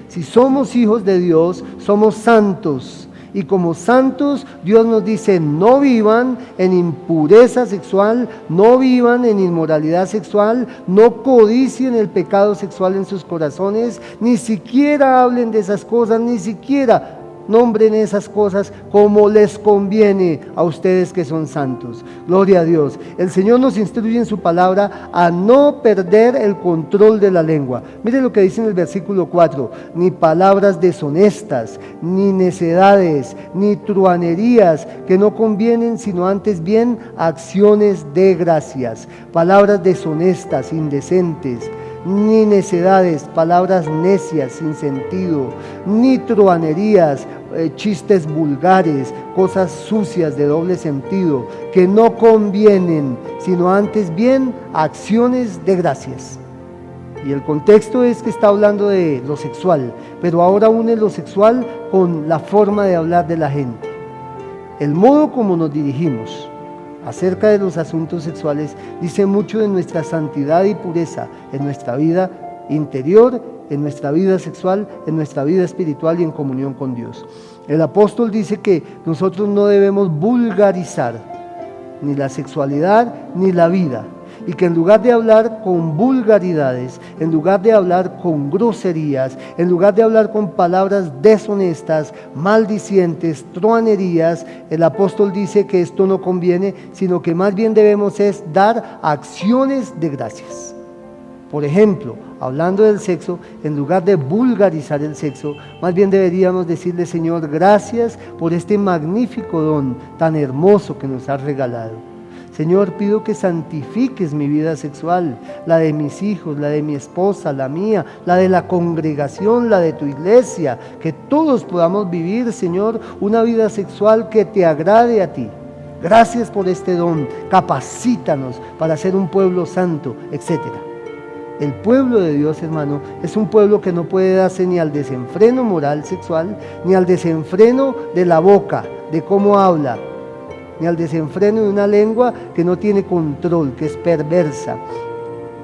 Si somos hijos de Dios, somos santos. Y como santos, Dios nos dice, no vivan en impureza sexual, no vivan en inmoralidad sexual, no codicien el pecado sexual en sus corazones, ni siquiera hablen de esas cosas, ni siquiera nombren esas cosas como les conviene a ustedes que son santos. Gloria a Dios. El Señor nos instruye en su palabra a no perder el control de la lengua. Mire lo que dice en el versículo 4: ni palabras deshonestas, ni necedades, ni truanerías que no convienen, sino antes bien acciones de gracias. Palabras deshonestas, indecentes, ni necedades, palabras necias, sin sentido, ni truanerías, chistes vulgares, cosas sucias de doble sentido, que no convienen, sino antes bien acciones de gracias. Y el contexto es que está hablando de lo sexual, pero ahora une lo sexual con la forma de hablar de la gente. El modo como nos dirigimos acerca de los asuntos sexuales dice mucho de nuestra santidad y pureza en nuestra vida interior en nuestra vida sexual, en nuestra vida espiritual y en comunión con Dios. El apóstol dice que nosotros no debemos vulgarizar ni la sexualidad ni la vida, y que en lugar de hablar con vulgaridades, en lugar de hablar con groserías, en lugar de hablar con palabras deshonestas, maldicientes, truanerías, el apóstol dice que esto no conviene, sino que más bien debemos es dar acciones de gracias. Por ejemplo, hablando del sexo, en lugar de vulgarizar el sexo, más bien deberíamos decirle: Señor, gracias por este magnífico don tan hermoso que nos has regalado. Señor, pido que santifiques mi vida sexual, la de mis hijos, la de mi esposa, la mía, la de la congregación, la de tu iglesia, que todos podamos vivir, Señor, una vida sexual que te agrade a ti. Gracias por este don, capacítanos para ser un pueblo santo, etc. El pueblo de Dios, hermano, es un pueblo que no puede darse ni al desenfreno moral sexual, ni al desenfreno de la boca, de cómo habla, ni al desenfreno de una lengua que no tiene control, que es perversa.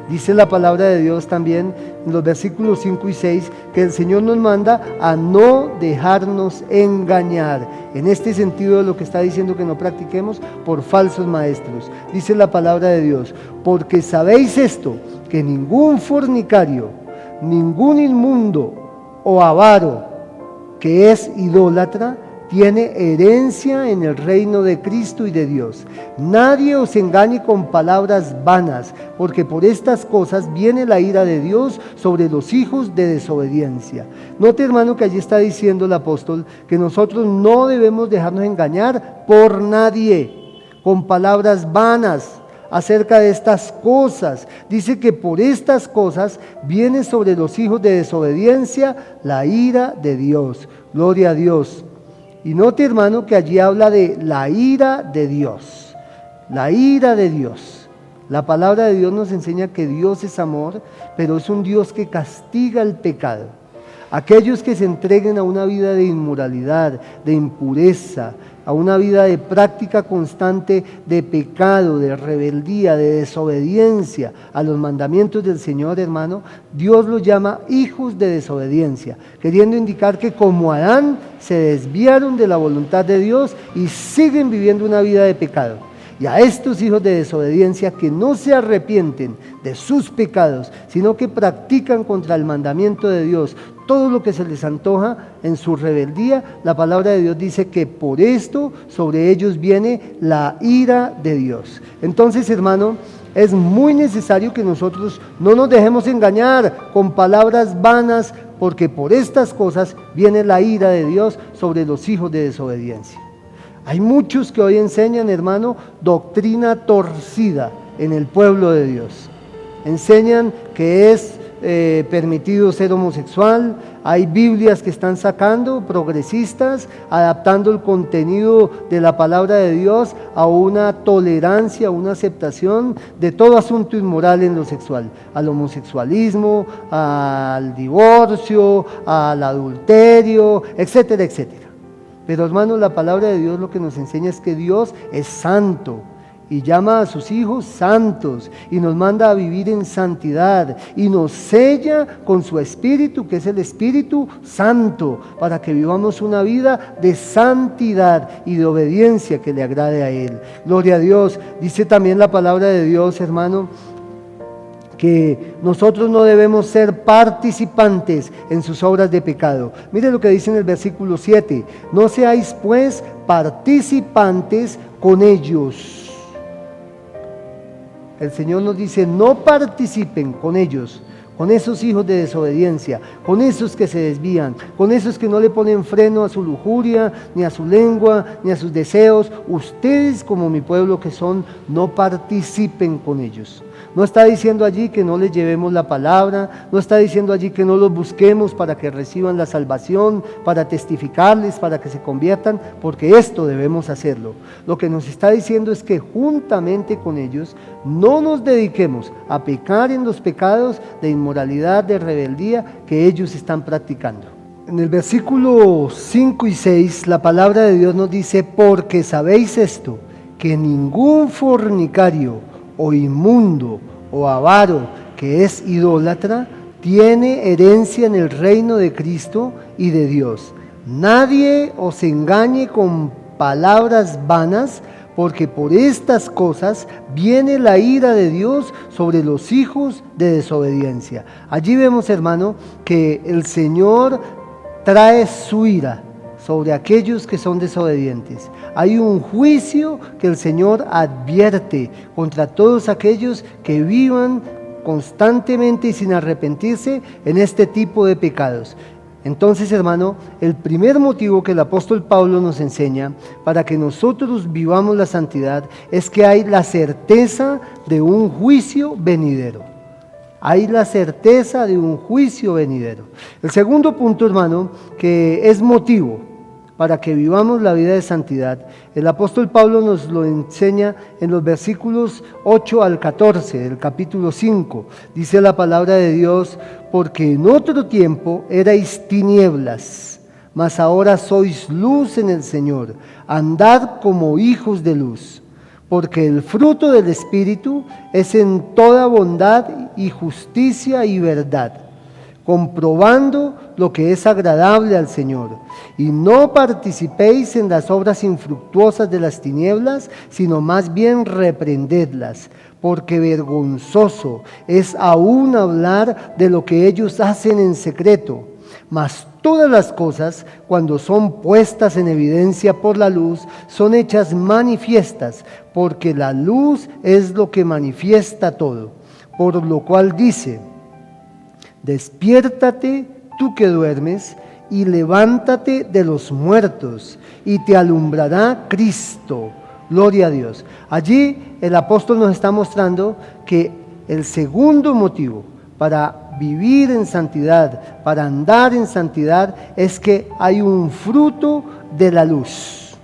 Dice la palabra de Dios también en los versículos 5 y 6 que el Señor nos manda a no dejarnos engañar. En este sentido de lo que está diciendo que no practiquemos por falsos maestros. Dice la palabra de Dios: porque sabéis esto, que ningún fornicario, ningún inmundo o avaro que es idólatra tiene herencia en el reino de Cristo y de Dios. Nadie os engañe con palabras vanas, porque por estas cosas viene la ira de Dios sobre los hijos de desobediencia. Note, hermano, que allí está diciendo el apóstol que nosotros no debemos dejarnos engañar por nadie con palabras vanas acerca de estas cosas. Dice que por estas cosas viene sobre los hijos de desobediencia la ira de Dios. Gloria a Dios. Y note, hermano, que allí habla de la ira de Dios. La ira de Dios. La palabra de Dios nos enseña que Dios es amor, pero es un Dios que castiga el pecado. Aquellos que se entreguen a una vida de inmoralidad, de impureza, a una vida de práctica constante de pecado, de rebeldía, de desobediencia a los mandamientos del Señor, hermano, Dios los llama hijos de desobediencia, queriendo indicar que como Adán se desviaron de la voluntad de Dios y siguen viviendo una vida de pecado. Y a estos hijos de desobediencia que no se arrepienten de sus pecados, sino que practican contra el mandamiento de Dios todo lo que se les antoja en su rebeldía, la palabra de Dios dice que por esto sobre ellos viene la ira de Dios. Entonces, hermano, es muy necesario que nosotros no nos dejemos engañar con palabras vanas, porque por estas cosas viene la ira de Dios sobre los hijos de desobediencia. Hay muchos que hoy enseñan, hermano, doctrina torcida en el pueblo de Dios. Enseñan que es permitido ser homosexual. Hay Biblias que están sacando, progresistas, adaptando el contenido de la palabra de Dios a una tolerancia, a una aceptación de todo asunto inmoral en lo sexual, al homosexualismo, al divorcio, al adulterio, etcétera, etcétera. Pero, hermano, la palabra de Dios lo que nos enseña es que Dios es santo y llama a sus hijos santos y nos manda a vivir en santidad y nos sella con su Espíritu, que es el Espíritu Santo, para que vivamos una vida de santidad y de obediencia que le agrade a Él. Gloria a Dios. Dice también la palabra de Dios, hermano, que nosotros no debemos ser participantes en sus obras de pecado. Mire lo que dice en el versículo 7: no seáis pues participantes con ellos. El Señor nos dice: no participen con ellos, con esos hijos de desobediencia, con esos que se desvían, con esos que no le ponen freno a su lujuria, ni a su lengua, ni a sus deseos. Ustedes, como mi pueblo que son, no participen con ellos. No está diciendo allí que no les llevemos la palabra, no está diciendo allí que no los busquemos para que reciban la salvación, para testificarles, para que se conviertan, porque esto debemos hacerlo. Lo que nos está diciendo es que juntamente con ellos no nos dediquemos a pecar en los pecados de inmoralidad, de rebeldía que ellos están practicando. En el versículo 5 y 6 la palabra de Dios nos dice: porque sabéis esto, que ningún fornicario o inmundo o avaro que es idólatra tiene herencia en el reino de Cristo y de Dios. Nadie os engañe con palabras vanas, porque por estas cosas viene la ira de Dios sobre los hijos de desobediencia. Allí vemos, hermano, que el Señor trae su ira sobre aquellos que son desobedientes. Hay un juicio que el Señor advierte contra todos aquellos que vivan constantemente y sin arrepentirse en este tipo de pecados. Entonces, hermano, el primer motivo que el apóstol Pablo nos enseña para que nosotros vivamos la santidad es que hay la certeza de un juicio venidero. Hay la certeza de un juicio venidero. El segundo punto, hermano, que es motivo para que vivamos la vida de santidad, el apóstol Pablo nos lo enseña en los versículos 8 al 14 del capítulo 5. Dice la palabra de Dios: porque en otro tiempo erais tinieblas, mas ahora sois luz en el Señor. Andad como hijos de luz, porque el fruto del Espíritu es en toda bondad y justicia y verdad, comprobando lo que es agradable al Señor. Y no participéis en las obras infructuosas de las tinieblas, sino más bien reprendedlas, porque vergonzoso es aún hablar de lo que ellos hacen en secreto. Mas todas las cosas, cuando son puestas en evidencia por la luz, son hechas manifiestas, porque la luz es lo que manifiesta todo. Por lo cual dice: despiértate tú que duermes, y levántate de los muertos, y te alumbrará Cristo. Gloria a Dios. Allí el apóstol nos está mostrando que el segundo motivo para vivir en santidad, para andar en santidad, es que hay un fruto de la luz.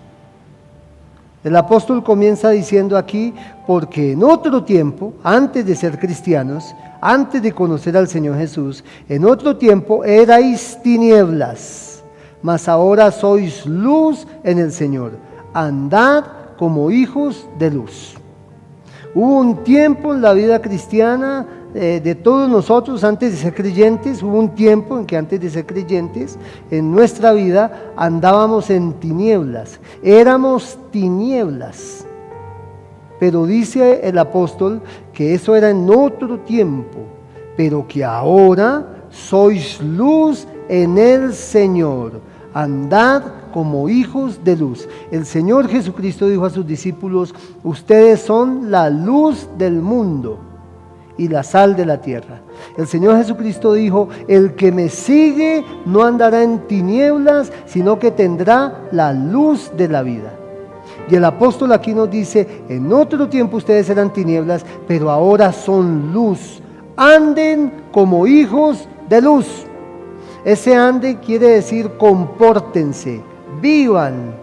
El apóstol comienza diciendo aquí: porque en otro tiempo, antes de ser cristianos, antes de conocer al Señor Jesús, en otro tiempo erais tinieblas, mas ahora sois luz en el Señor. Andad como hijos de luz. Hubo un tiempo en la vida cristiana de todos nosotros antes de ser creyentes, hubo un tiempo en que antes de ser creyentes, en nuestra vida andábamos en tinieblas, éramos tinieblas. Pero dice el apóstol que eso era en otro tiempo, pero que ahora sois luz en el Señor. Andad como hijos de luz. El Señor Jesucristo dijo a sus discípulos: ustedes son la luz del mundo y la sal de la tierra. El Señor Jesucristo dijo: el que me sigue no andará en tinieblas, sino que tendrá la luz de la vida. Y el apóstol aquí nos dice: en otro tiempo ustedes eran tinieblas, pero ahora son luz. Anden como hijos de luz. Ese ande quiere decir compórtense, vivan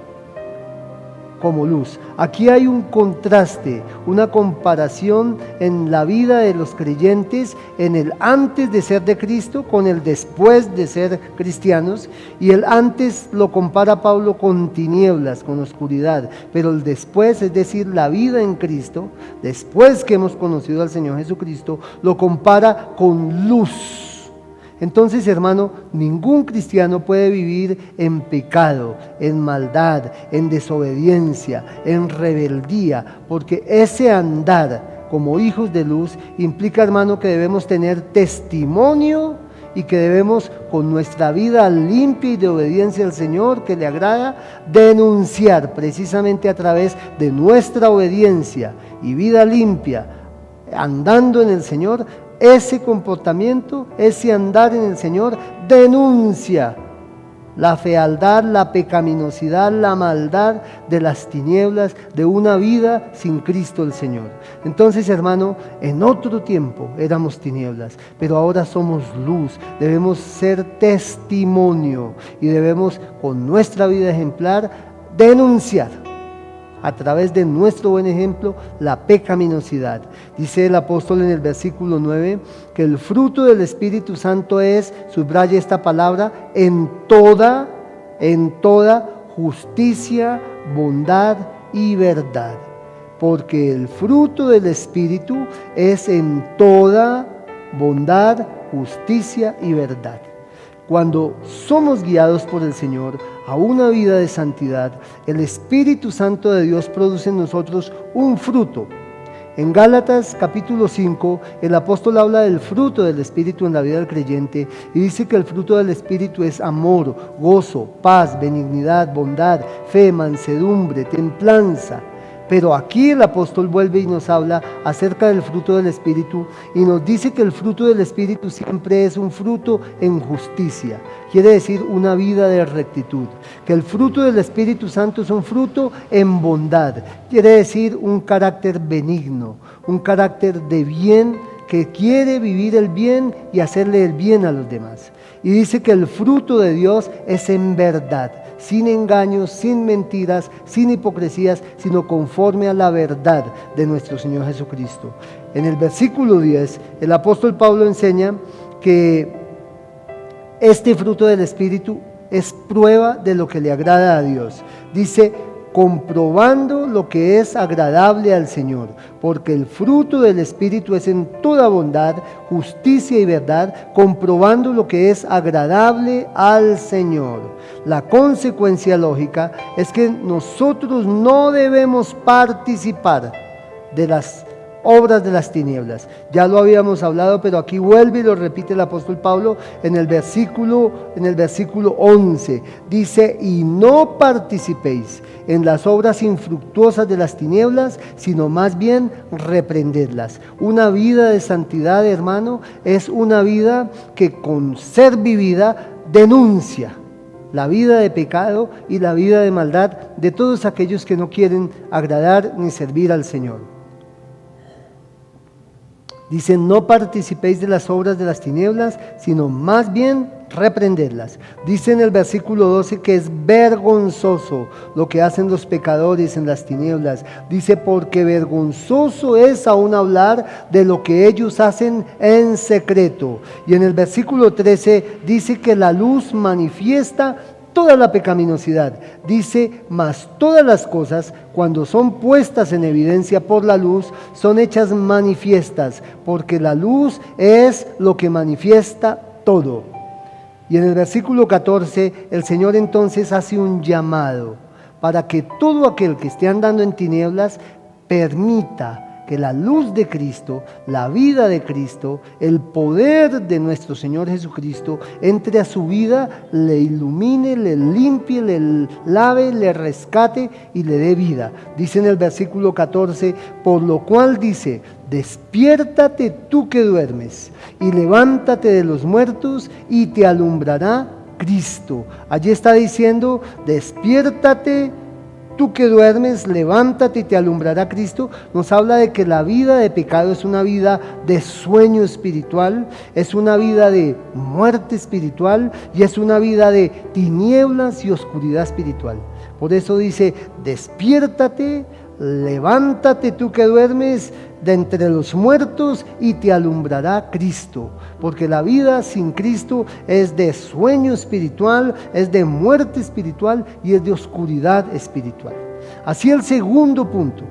como luz. Aquí hay un contraste, una comparación en la vida de los creyentes, en el antes de ser de Cristo con el después de ser cristianos. Y el antes lo compara Pablo con tinieblas, con oscuridad, pero el después, es decir, la vida en Cristo, después que hemos conocido al Señor Jesucristo, lo compara con luz. Entonces, hermano, ningún cristiano puede vivir en pecado, en maldad, en desobediencia, en rebeldía, porque ese andar como hijos de luz implica, hermano, que debemos tener testimonio y que debemos, con nuestra vida limpia y de obediencia al Señor, que le agrada, denunciar precisamente a través de nuestra obediencia y vida limpia, andando en el Señor. Ese comportamiento, ese andar en el Señor denuncia la fealdad, la pecaminosidad, la maldad de las tinieblas de una vida sin Cristo el Señor. Entonces, hermano, en otro tiempo éramos tinieblas, pero ahora somos luz. Debemos ser testimonio y debemos, con nuestra vida ejemplar, denunciar a través de nuestro buen ejemplo la pecaminosidad. Dice el apóstol en el versículo 9 que el fruto del Espíritu Santo es, subraya esta palabra, en toda justicia, bondad y verdad. Porque el fruto del Espíritu es en toda bondad, justicia y verdad. Cuando somos guiados por el Señor a una vida de santidad, el Espíritu Santo de Dios produce en nosotros un fruto. En Gálatas capítulo 5, el apóstol habla del fruto del Espíritu en la vida del creyente y dice que el fruto del Espíritu es amor, gozo, paz, benignidad, bondad, fe, mansedumbre, templanza. Pero aquí el apóstol vuelve y nos habla acerca del fruto del Espíritu y nos dice que el fruto del Espíritu siempre es un fruto en justicia. Quiere decir una vida de rectitud. Que el fruto del Espíritu Santo es un fruto en bondad. Quiere decir un carácter benigno, un carácter de bien que quiere vivir el bien y hacerle el bien a los demás. Y dice que el fruto de Dios es en verdad, sin engaños, sin mentiras, sin hipocresías, sino conforme a la verdad de nuestro Señor Jesucristo. En el versículo 10, el apóstol Pablo enseña que este fruto del Espíritu es prueba de lo que le agrada a Dios. Dice, comprobando lo que es agradable al Señor, porque el fruto del Espíritu es en toda bondad, justicia y verdad, comprobando lo que es agradable al Señor. La consecuencia lógica es que nosotros no debemos participar de las obras de las tinieblas. Ya lo habíamos hablado, pero aquí vuelve y lo repite el apóstol Pablo en el versículo 11. Dice, y no participéis en las obras infructuosas de las tinieblas, sino más bien reprendedlas. Una vida de santidad, hermano, es una vida que con ser vivida denuncia la vida de pecado y la vida de maldad de todos aquellos que no quieren agradar ni servir al Señor. Dice, no participéis de las obras de las tinieblas, sino más bien reprenderlas. Dice en el versículo 12 que es vergonzoso lo que hacen los pecadores en las tinieblas. Dice, porque vergonzoso es aún hablar de lo que ellos hacen en secreto. Y en el versículo 13 dice que la luz manifiesta toda la pecaminosidad. Dice, mas todas las cosas, cuando son puestas en evidencia por la luz, son hechas manifiestas, porque la luz es lo que manifiesta todo. Y en el versículo 14, el Señor entonces hace un llamado para que todo aquel que esté andando en tinieblas permita que la luz de Cristo, la vida de Cristo, el poder de nuestro Señor Jesucristo entre a su vida, le ilumine, le limpie, le lave, le rescate y le dé vida. Dice en el versículo 14, por lo cual dice, despiértate tú que duermes y levántate de los muertos y te alumbrará Cristo. Allí está diciendo, despiértate tú que duermes, levántate y te alumbrará Cristo. Nos habla de que la vida de pecado es una vida de sueño espiritual, es una vida de muerte espiritual y es una vida de tinieblas y oscuridad espiritual. Por eso dice, despiértate, levántate tú que duermes de entre los muertos y te alumbrará Cristo. Porque la vida sin Cristo es de sueño espiritual, es de muerte espiritual y es de oscuridad espiritual. Así el segundo punto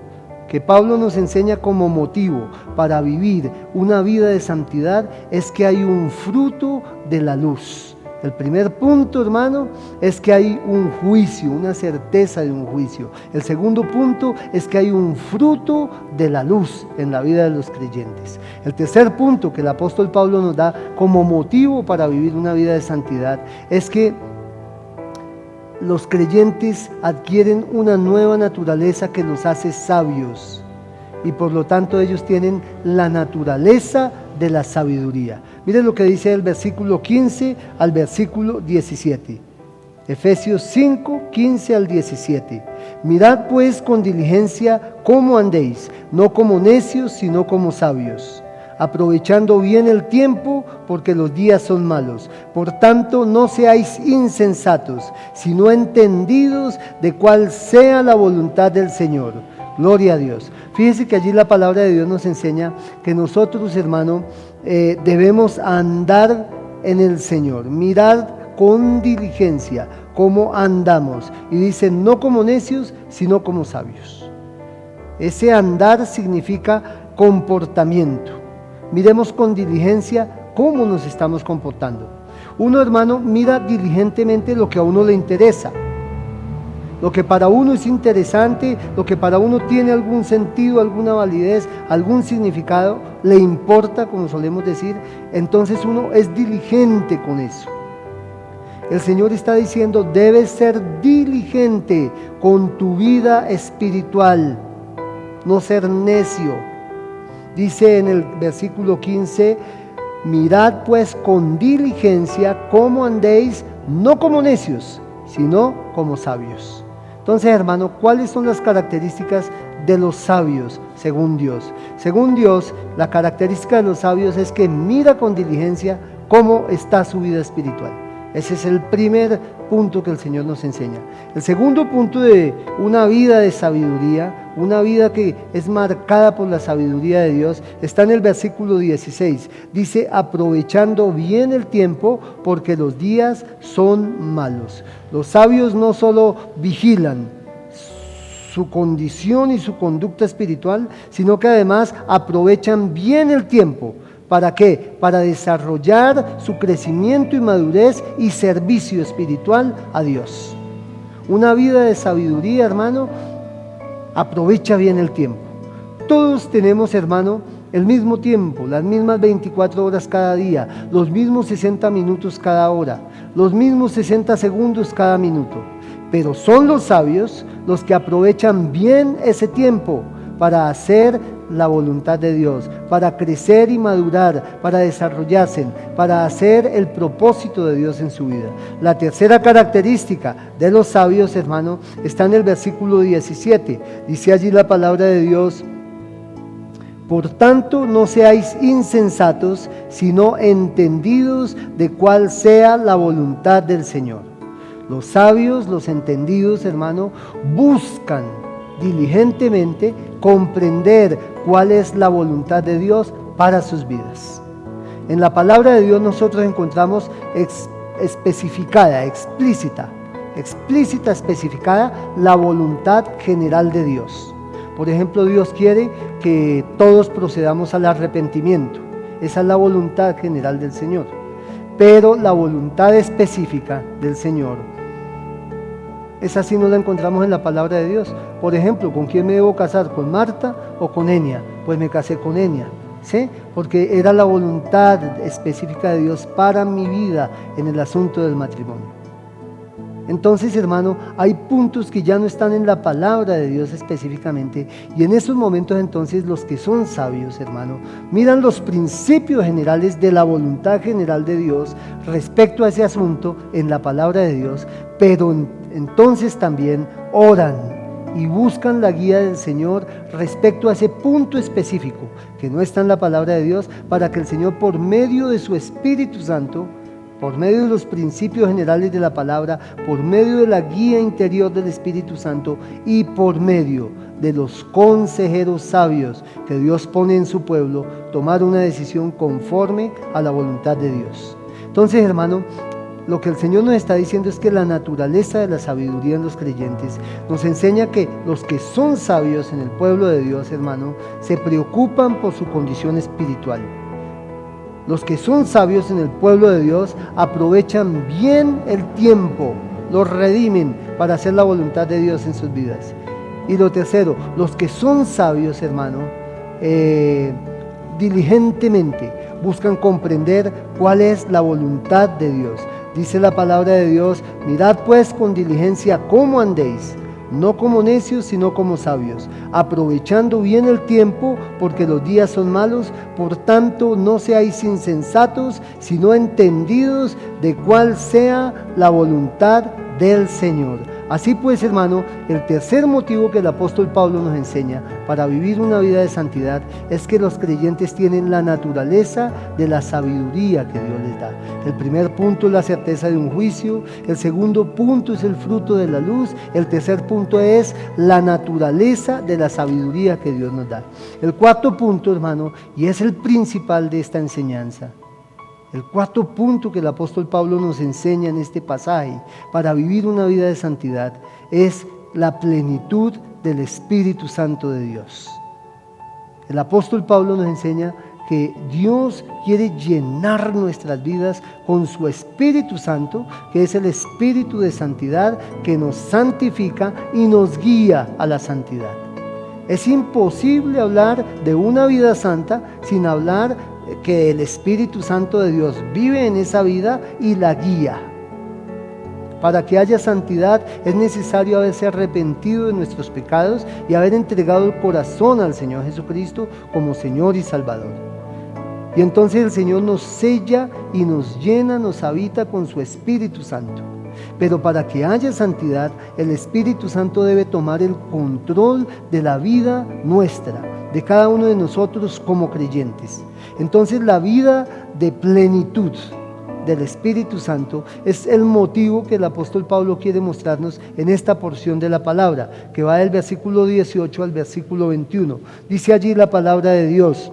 que Pablo nos enseña como motivo para vivir una vida de santidad es que hay un fruto de la luz. El primer punto, hermano, es que hay un juicio, una certeza de un juicio. El segundo punto es que hay un fruto de la luz en la vida de los creyentes. El tercer punto que el apóstol Pablo nos da como motivo para vivir una vida de santidad es que los creyentes adquieren una nueva naturaleza que los hace sabios y por lo tanto ellos tienen la naturaleza de la sabiduría. Miren lo que dice el versículo 15 al versículo 17. Efesios 5, 15 al 17. Mirad pues con diligencia cómo andéis, no como necios, sino como sabios, aprovechando bien el tiempo, porque los días son malos. Por tanto, no seáis insensatos, sino entendidos de cuál sea la voluntad del Señor. Gloria a Dios. Fíjense que allí la palabra de Dios nos enseña que nosotros, hermano, debemos andar en el Señor, mirar con diligencia cómo andamos. Y dice, no como necios, sino como sabios. Ese andar significa comportamiento. Miremos con diligencia cómo nos estamos comportando. Uno, hermano, mira diligentemente lo que a uno le interesa, lo que para uno es interesante, lo que para uno tiene algún sentido, alguna validez, algún significado, le importa, como solemos decir, entonces uno es diligente con eso. El Señor está diciendo, debes ser diligente con tu vida espiritual, no ser necio. Dice en el versículo 15, mirad pues con diligencia cómo andéis, no como necios, sino como sabios. Entonces, hermano, ¿cuáles son las características de los sabios según Dios? Según Dios, la característica de los sabios es que mira con diligencia cómo está su vida espiritual. Ese es el primer punto que el Señor nos enseña. El segundo punto de una vida de sabiduría, una vida que es marcada por la sabiduría de Dios, está en el versículo 16. Dice, aprovechando bien el tiempo, porque los días son malos. Los sabios no solo vigilan su condición y su conducta espiritual, sino que además aprovechan bien el tiempo. ¿Para qué? Para desarrollar su crecimiento y madurez y servicio espiritual a Dios. Una vida de sabiduría, hermano, aprovecha bien el tiempo. Todos tenemos, hermano, el mismo tiempo, las mismas 24 horas cada día, los mismos 60 minutos cada hora, los mismos 60 segundos cada minuto. Pero son los sabios los que aprovechan bien ese tiempo para hacer la voluntad de Dios, para crecer y madurar, para desarrollarse, para hacer el propósito de Dios en su vida. La tercera característica de los sabios, hermano, está en el versículo 17. Dice allí la palabra de Dios, por tanto no seáis insensatos, sino entendidos de cuál sea la voluntad del Señor. Los sabios, los entendidos, hermano, buscan diligentemente comprender cuál es la voluntad de Dios para sus vidas. En la palabra de Dios nosotros encontramos especificada, explícita, especificada la voluntad general de Dios. Por ejemplo, Dios quiere que todos procedamos al arrepentimiento. Esa es la voluntad general del Señor. Pero la voluntad específica del Señor, esa sí no la encontramos en la palabra de Dios. Por ejemplo, ¿con quién me debo casar? ¿Con Marta o con Enia? Pues me casé con Enia, ¿sí? Porque era la voluntad específica de Dios para mi vida en el asunto del matrimonio. Entonces, hermano, hay puntos que ya no están en la palabra de Dios específicamente, y en esos momentos entonces los que son sabios, hermano, miran los principios generales de la voluntad general de Dios respecto a ese asunto en la palabra de Dios, pero entonces también oran y buscan la guía del Señor respecto a ese punto específico que no está en la palabra de Dios, para que el Señor, por medio de su Espíritu Santo, por medio de los principios generales de la palabra, por medio de la guía interior del Espíritu Santo y por medio de los consejeros sabios que Dios pone en su pueblo, tomar una decisión conforme a la voluntad de Dios. Entonces, hermano, lo que el Señor nos está diciendo es que la naturaleza de la sabiduría en los creyentes nos enseña que los que son sabios en el pueblo de Dios, hermano, se preocupan por su condición espiritual. Los que son sabios en el pueblo de Dios aprovechan bien el tiempo, los redimen para hacer la voluntad de Dios en sus vidas. Y lo tercero, los que son sabios, hermano, diligentemente buscan comprender cuál es la voluntad de Dios. Dice la palabra de Dios, mirad pues con diligencia cómo andéis, no como necios, sino como sabios, aprovechando bien el tiempo, porque los días son malos. Por tanto, no seáis insensatos, sino entendidos de cuál sea la voluntad del Señor. Así pues, hermano, el tercer motivo que el apóstol Pablo nos enseña para vivir una vida de santidad es que los creyentes tienen la naturaleza de la sabiduría que Dios les da. El primer punto es la certeza de un juicio, el segundo punto es el fruto de la luz, el tercer punto es la naturaleza de la sabiduría que Dios nos da. El cuarto punto, hermano, y es el principal de esta enseñanza, el cuarto punto que el apóstol Pablo nos enseña en este pasaje para vivir una vida de santidad es la plenitud del Espíritu Santo de Dios. El apóstol Pablo nos enseña que Dios quiere llenar nuestras vidas con su Espíritu Santo, que es el Espíritu de santidad que nos santifica y nos guía a la santidad. Es imposible hablar de una vida santa sin hablar que el Espíritu Santo de Dios vive en esa vida y la guía. Para que haya santidad es necesario haberse arrepentido de nuestros pecados y haber entregado el corazón al Señor Jesucristo como Señor y Salvador. Y entonces el Señor nos sella y nos llena, nos habita con su Espíritu Santo. Pero para que haya santidad, el Espíritu Santo debe tomar el control de la vida nuestra, de cada uno de nosotros como creyentes. Entonces la vida de plenitud del Espíritu Santo es el motivo que el apóstol Pablo quiere mostrarnos en esta porción de la palabra, que va del versículo 18 al versículo 21. Dice allí la palabra de Dios: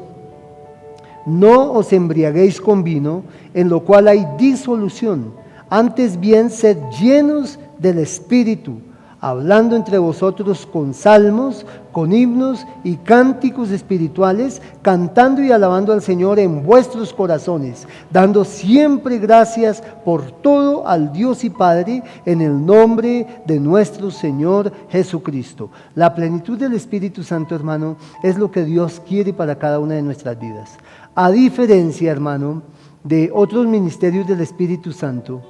no os embriaguéis con vino, en lo cual hay disolución, antes bien sed llenos del Espíritu, hablando entre vosotros con salmos, con himnos y cánticos espirituales, cantando y alabando al Señor en vuestros corazones, dando siempre gracias por todo al Dios y Padre, en el nombre de nuestro Señor Jesucristo. La plenitud del Espíritu Santo, hermano, es lo que Dios quiere para cada una de nuestras vidas. A diferencia, hermano, de otros ministerios del Espíritu Santo,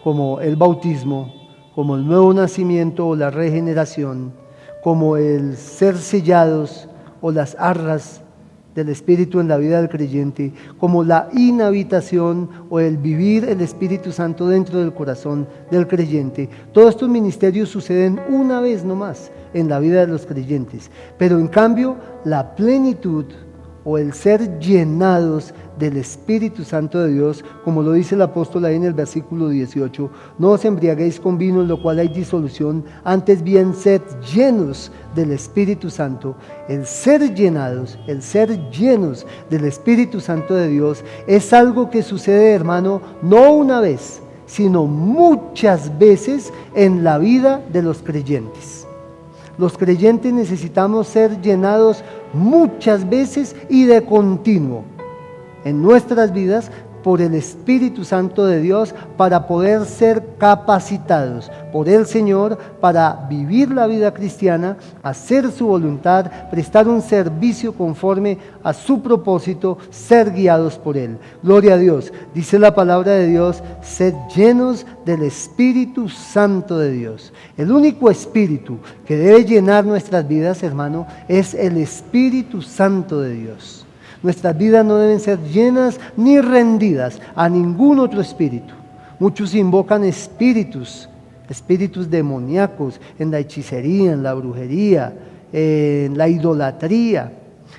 como el bautismo, como el nuevo nacimiento o la regeneración, como el ser sellados o las arras del Espíritu en la vida del creyente, como la inhabitación o el vivir el Espíritu Santo dentro del corazón del creyente. Todos estos ministerios suceden una vez nomás en la vida de los creyentes, pero en cambio la plenitud o el ser llenados del Espíritu Santo de Dios, como lo dice el apóstol ahí en el versículo 18, no os embriaguéis con vino en lo cual hay disolución, antes bien sed llenos del Espíritu Santo. El ser llenados, el ser llenos del Espíritu Santo de Dios es algo que sucede, hermano, no una vez, sino muchas veces en la vida de los creyentes. Los creyentes necesitamos ser llenados muchas veces y de continuo en nuestras vidas por el Espíritu Santo de Dios para poder ser capacitados por el Señor para vivir la vida cristiana, hacer su voluntad, prestar un servicio conforme a su propósito, ser guiados por Él. Gloria a Dios. Dice la palabra de Dios: sed llenos del Espíritu Santo de Dios. El único Espíritu que debe llenar nuestras vidas, hermano, es el Espíritu Santo de Dios. Nuestras vidas no deben ser llenas ni rendidas a ningún otro espíritu. Muchos invocan espíritus demoníacos en la hechicería, en la brujería, en la idolatría.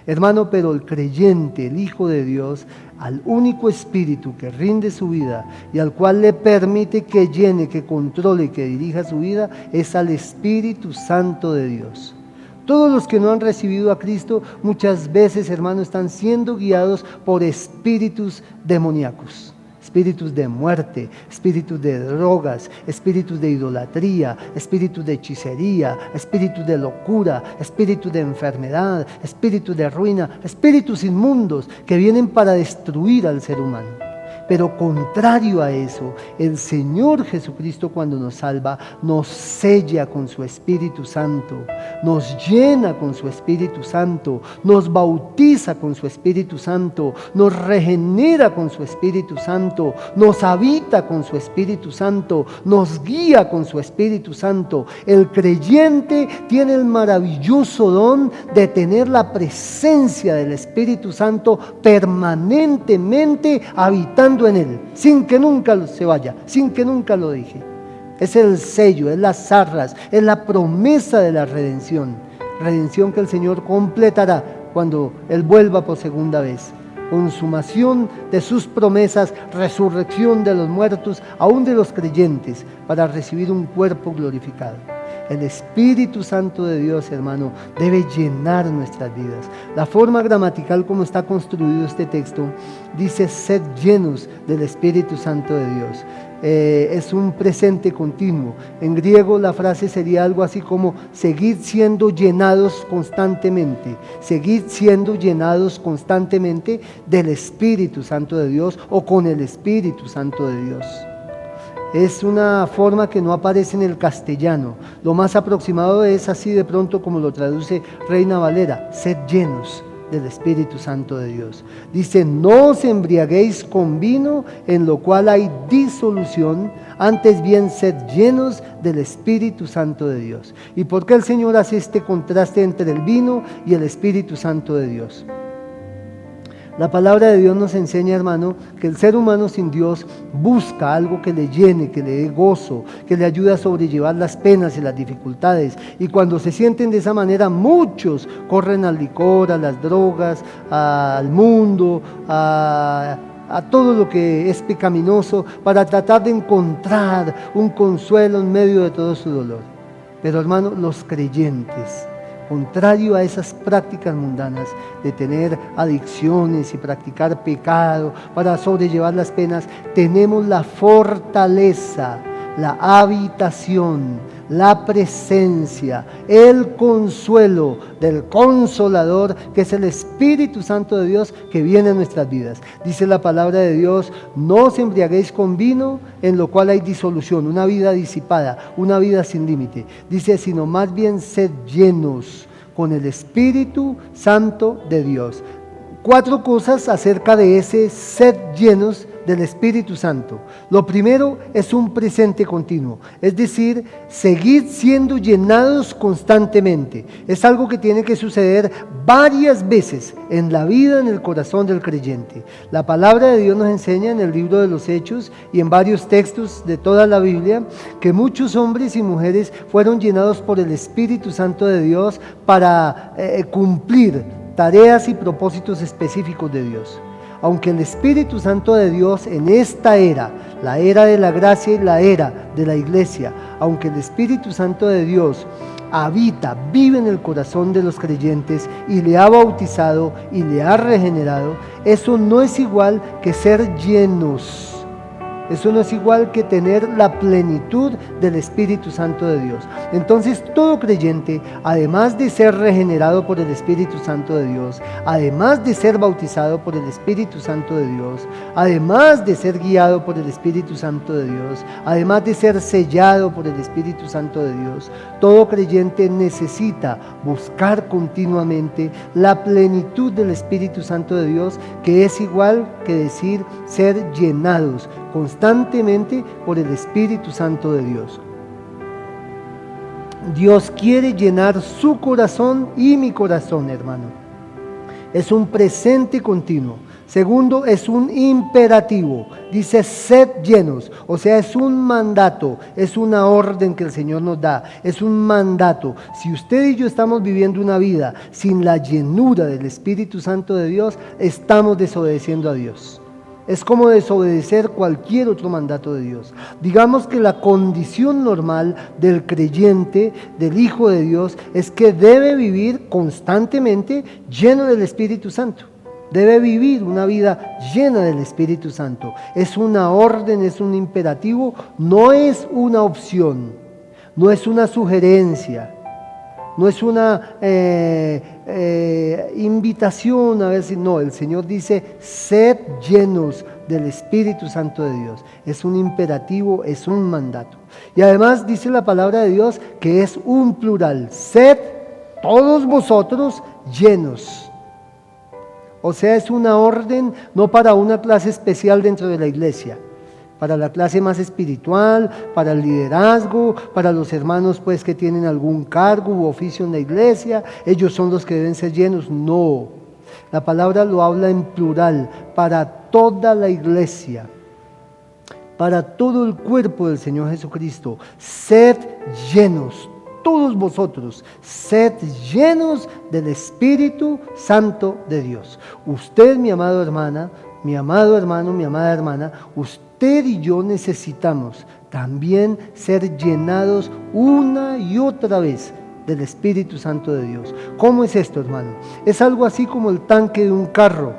Hermano, pero el creyente, el Hijo de Dios, al único espíritu que rinde su vida y al cual le permite que llene, que controle, que dirija su vida, es al Espíritu Santo de Dios. Todos los que no han recibido a Cristo muchas veces, hermano, están siendo guiados por espíritus demoníacos, espíritus de muerte, espíritus de drogas, espíritus de idolatría, espíritus de hechicería, espíritus de locura, espíritus de enfermedad, espíritus de ruina, espíritus inmundos que vienen para destruir al ser humano. Pero contrario a eso, el Señor Jesucristo, cuando nos salva, nos sella con su Espíritu Santo, nos llena con su Espíritu Santo, nos bautiza con su Espíritu Santo, nos regenera con su Espíritu Santo, nos habita con su Espíritu Santo, nos guía con su Espíritu Santo. El creyente tiene el maravilloso don de tener la presencia del Espíritu Santo permanentemente habitando en él, sin que nunca se vaya, sin que nunca lo deje. Es el sello, es las arras, es la promesa de la redención que el Señor completará cuando Él vuelva por segunda vez. Consumación de sus promesas, resurrección de los muertos, aún de los creyentes, para recibir un cuerpo glorificado. El Espíritu Santo de Dios, hermano, debe llenar nuestras vidas. La forma gramatical como está construido este texto dice: sed llenos del Espíritu Santo de Dios. es un presente continuo. En griego la frase sería algo así como seguid siendo llenados constantemente, seguid siendo llenados constantemente del Espíritu Santo de Dios o con el Espíritu Santo de Dios. Es una forma que no aparece en el castellano. Lo más aproximado es así de pronto como lo traduce Reina Valera: sed llenos del Espíritu Santo de Dios. Dice: no os embriaguéis con vino, en lo cual hay disolución, antes bien sed llenos del Espíritu Santo de Dios. ¿Y por qué el Señor hace este contraste entre el vino y el Espíritu Santo de Dios? La palabra de Dios nos enseña, hermano, que el ser humano sin Dios busca algo que le llene, que le dé gozo, que le ayude a sobrellevar las penas y las dificultades. Y cuando se sienten de esa manera, muchos corren al licor, a las drogas, al mundo, a todo lo que es pecaminoso, para tratar de encontrar un consuelo en medio de todo su dolor. Pero, hermano, los creyentes, contrario a esas prácticas mundanas de tener adicciones y practicar pecado para sobrellevar las penas, tenemos la fortaleza, la habitación, la presencia, el consuelo del Consolador, que es el Espíritu Santo de Dios que viene a nuestras vidas. Dice la palabra de Dios: no os embriaguéis con vino, en lo cual hay disolución, una vida disipada, una vida sin límite. Dice: sino más bien sed llenos con el Espíritu Santo de Dios. 4 cosas acerca de ese sed llenos del Espíritu Santo. Lo primero es un presente continuo, es decir, seguid siendo llenados constantemente. Es algo que tiene que suceder varias veces en la vida, en el corazón del creyente. La palabra de Dios nos enseña en el libro de los Hechos y en varios textos de toda la Biblia que muchos hombres y mujeres fueron llenados por el Espíritu Santo de Dios para cumplir tareas y propósitos específicos de Dios. Aunque el Espíritu Santo de Dios en esta era, la era de la gracia y la era de la iglesia, aunque el Espíritu Santo de Dios habita, vive en el corazón de los creyentes y le ha bautizado y le ha regenerado, eso no es igual que ser llenos. Eso no es igual que tener la plenitud del Espíritu Santo de Dios. Entonces, todo creyente, además de ser regenerado por el Espíritu Santo de Dios, además de ser bautizado por el Espíritu Santo de Dios, además de ser guiado por el Espíritu Santo de Dios, además de ser sellado por el Espíritu Santo de Dios, todo creyente necesita buscar continuamente la plenitud del Espíritu Santo de Dios, que es igual que decir ser llenados constantemente por el Espíritu Santo de Dios. Dios quiere llenar su corazón y mi corazón, hermano. Es un presente continuo. Segundo, es un imperativo. Dice: sed llenos. O sea, es un mandato, es una orden que el Señor nos da. Es un mandato. Si usted y yo estamos viviendo una vida sin la llenura del Espíritu Santo de Dios, estamos desobedeciendo a Dios. Es como desobedecer cualquier otro mandato de Dios. Digamos que la condición normal del creyente, del Hijo de Dios, es que debe vivir constantemente lleno del Espíritu Santo. Debe vivir una vida llena del Espíritu Santo. Es una orden, es un imperativo, no es una opción, no es una sugerencia. No es una invitación a ver si no, el Señor dice: sed llenos del Espíritu Santo de Dios. Es un imperativo, es un mandato. Y además dice la palabra de Dios que es un plural: sed todos vosotros llenos. O sea, es una orden no para una clase especial dentro de la iglesia, para la clase más espiritual, para el liderazgo, para los hermanos pues que tienen algún cargo u oficio en la iglesia, ellos son los que deben ser llenos. No, la palabra lo habla en plural, para toda la iglesia, para todo el cuerpo del Señor Jesucristo. Sed llenos, todos vosotros, sed llenos del Espíritu Santo de Dios. Usted, mi amado hermana, mi amado hermano, mi amada hermana, usted y yo necesitamos también ser llenados una y otra vez del Espíritu Santo de Dios. ¿Cómo es esto, hermano? Es algo así como el tanque de un carro.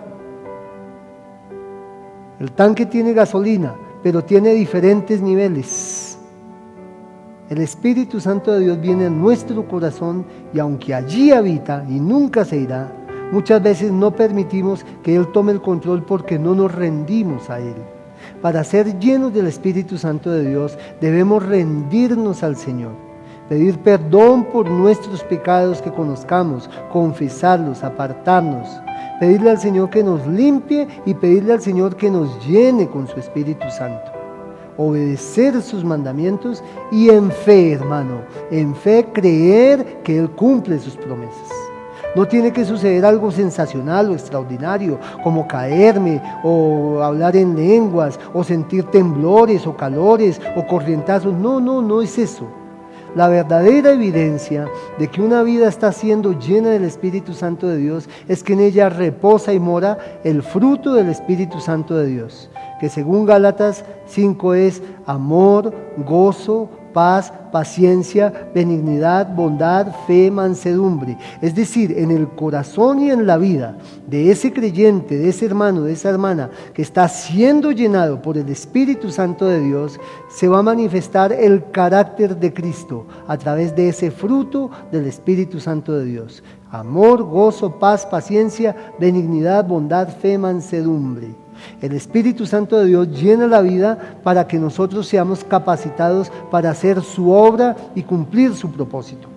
El tanque tiene gasolina, pero tiene diferentes niveles. El Espíritu Santo de Dios viene a nuestro corazón y aunque allí habita y nunca se irá, muchas veces no permitimos que Él tome el control porque no nos rendimos a Él. Para ser llenos del Espíritu Santo de Dios debemos rendirnos al Señor, pedir perdón por nuestros pecados que conozcamos, confesarlos, apartarnos, pedirle al Señor que nos limpie y pedirle al Señor que nos llene con su Espíritu Santo. Obedecer sus mandamientos y en fe, hermano, en fe creer que Él cumple sus promesas. No tiene que suceder algo sensacional o extraordinario, como caerme o hablar en lenguas o sentir temblores o calores o corrientazos. No es eso. La verdadera evidencia de que una vida está siendo llena del Espíritu Santo de Dios es que en ella reposa y mora el fruto del Espíritu Santo de Dios, que según Gálatas 5 es amor, gozo, paz, paciencia, benignidad, bondad, fe, mansedumbre. Es decir, en el corazón y en la vida de ese creyente, de ese hermano, de esa hermana que está siendo llenado por el Espíritu Santo de Dios, se va a manifestar el carácter de Cristo a través de ese fruto del Espíritu Santo de Dios. Amor, gozo, paz, paciencia, benignidad, bondad, fe, mansedumbre. El Espíritu Santo de Dios llena la vida para que nosotros seamos capacitados para hacer su obra y cumplir su propósito.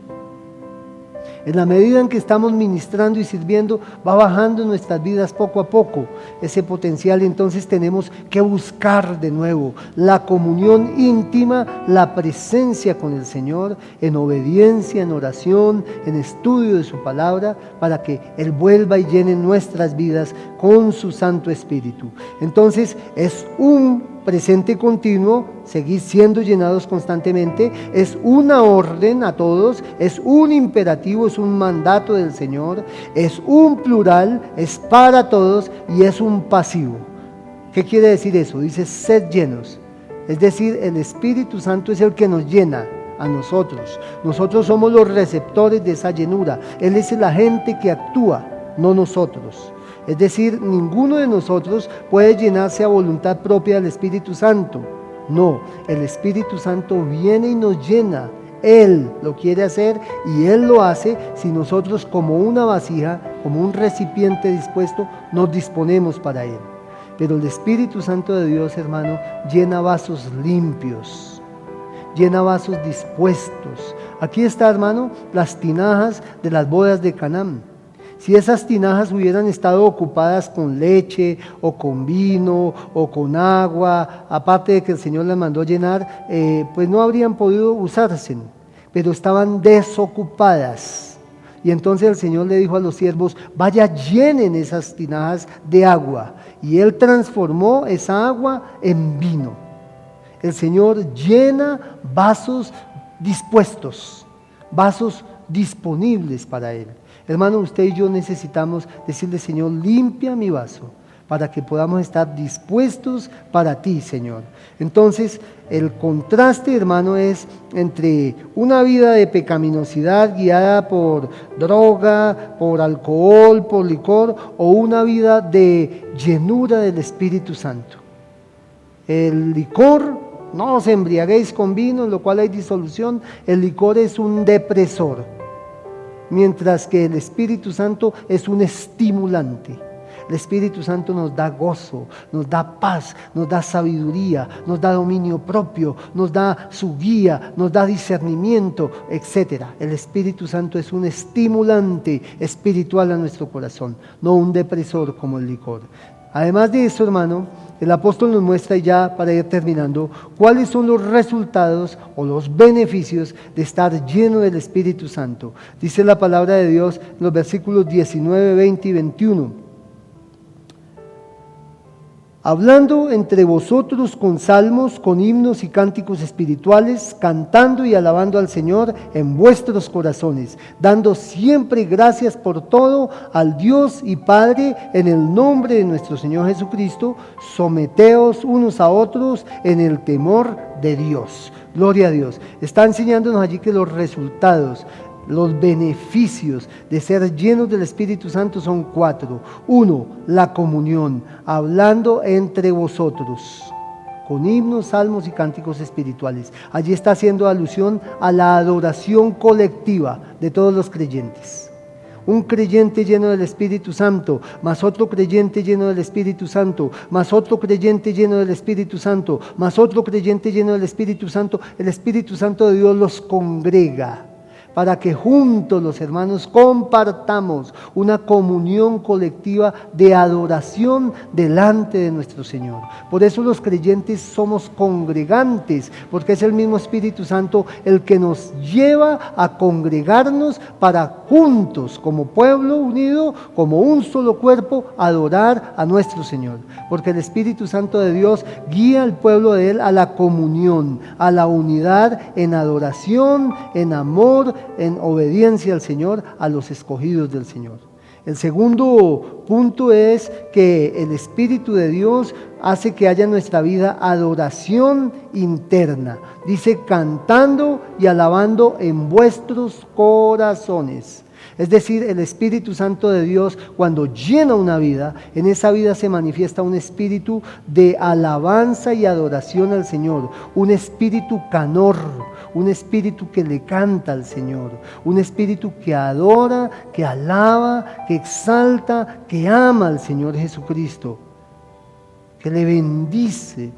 En la medida en que estamos ministrando y sirviendo, va bajando en nuestras vidas poco a poco ese potencial. Entonces tenemos que buscar de nuevo la comunión íntima, la presencia con el Señor, en obediencia, en oración, en estudio de su palabra, para que Él vuelva y llene nuestras vidas con su Santo Espíritu. Entonces es un presente continuo, seguir siendo llenados constantemente, es una orden a todos, es un imperativo, es un mandato del Señor, es un plural, es para todos y es un pasivo. ¿Qué quiere decir eso? Dice sed llenos, es decir, el Espíritu Santo es el que nos llena a nosotros. Nosotros somos los receptores de esa llenura, Él es el agente que actúa, no nosotros. Es decir, ninguno de nosotros puede llenarse a voluntad propia del Espíritu Santo. No, el Espíritu Santo viene y nos llena. Él lo quiere hacer y Él lo hace si nosotros como una vasija, como un recipiente dispuesto, nos disponemos para Él. Pero el Espíritu Santo de Dios, hermano, llena vasos limpios, llena vasos dispuestos. Aquí está, hermano, las tinajas de las bodas de Canaán. Si esas tinajas hubieran estado ocupadas con leche o con vino o con agua, aparte de que el Señor las mandó llenar, pues no habrían podido usarse, pero estaban desocupadas. Y entonces el Señor le dijo a los siervos, vaya, llenen esas tinajas de agua. Y Él transformó esa agua en vino. El Señor llena vasos dispuestos, vasos disponibles para Él. Hermano, usted y yo necesitamos decirle, Señor, limpia mi vaso para que podamos estar dispuestos para ti, Señor. Entonces, el contraste, hermano, es entre una vida de pecaminosidad guiada por droga, por alcohol, por licor, o una vida de llenura del Espíritu Santo. El licor, no os embriaguéis con vino, en lo cual hay disolución. El licor es un depresor, mientras que el Espíritu Santo es un estimulante. El Espíritu Santo nos da gozo, nos da paz, nos da sabiduría, nos da dominio propio, nos da su guía, nos da discernimiento, etc. El Espíritu Santo es un estimulante espiritual a nuestro corazón, no un depresor como el licor. Además de eso, hermano, el apóstol nos muestra ya, para ir terminando, cuáles son los resultados o los beneficios de estar lleno del Espíritu Santo. Dice la palabra de Dios en los versículos 19, 20 y 21. Hablando entre vosotros con salmos, con himnos y cánticos espirituales, cantando y alabando al Señor en vuestros corazones, dando siempre gracias por todo al Dios y Padre en el nombre de nuestro Señor Jesucristo, someteos unos a otros en el temor de Dios. Gloria a Dios. Está enseñándonos allí que los resultados, los beneficios de ser llenos del Espíritu Santo son 4. 1, la comunión, hablando entre vosotros. con himnos, salmos y cánticos espirituales. Allí está haciendo alusión a la adoración colectiva de todos los creyentes. Un creyente lleno del Espíritu Santo, más otro creyente lleno del Espíritu Santo, más otro creyente lleno del Espíritu Santo, más otro creyente lleno del Espíritu Santo. El Espíritu Santo de Dios los congrega para que juntos los hermanos compartamos una comunión colectiva de adoración delante de nuestro Señor. Por eso los creyentes somos congregantes, porque es el mismo Espíritu Santo el que nos lleva a congregarnos para juntos, como pueblo unido, como un solo cuerpo, adorar a nuestro Señor. Porque el Espíritu Santo de Dios guía al pueblo de Él a la comunión, a la unidad en adoración, en amor, en obediencia al Señor, a los escogidos del Señor. El segundo punto es que el Espíritu de Dios hace que haya en nuestra vida adoración interna. Dice, cantando y alabando en vuestros corazones. Es decir, el Espíritu Santo de Dios, cuando llena una vida, en esa vida se manifiesta un espíritu de alabanza y adoración al Señor, un espíritu canor, un espíritu que le canta al Señor, un espíritu que adora, que alaba, que exalta, que ama al Señor Jesucristo, que le bendice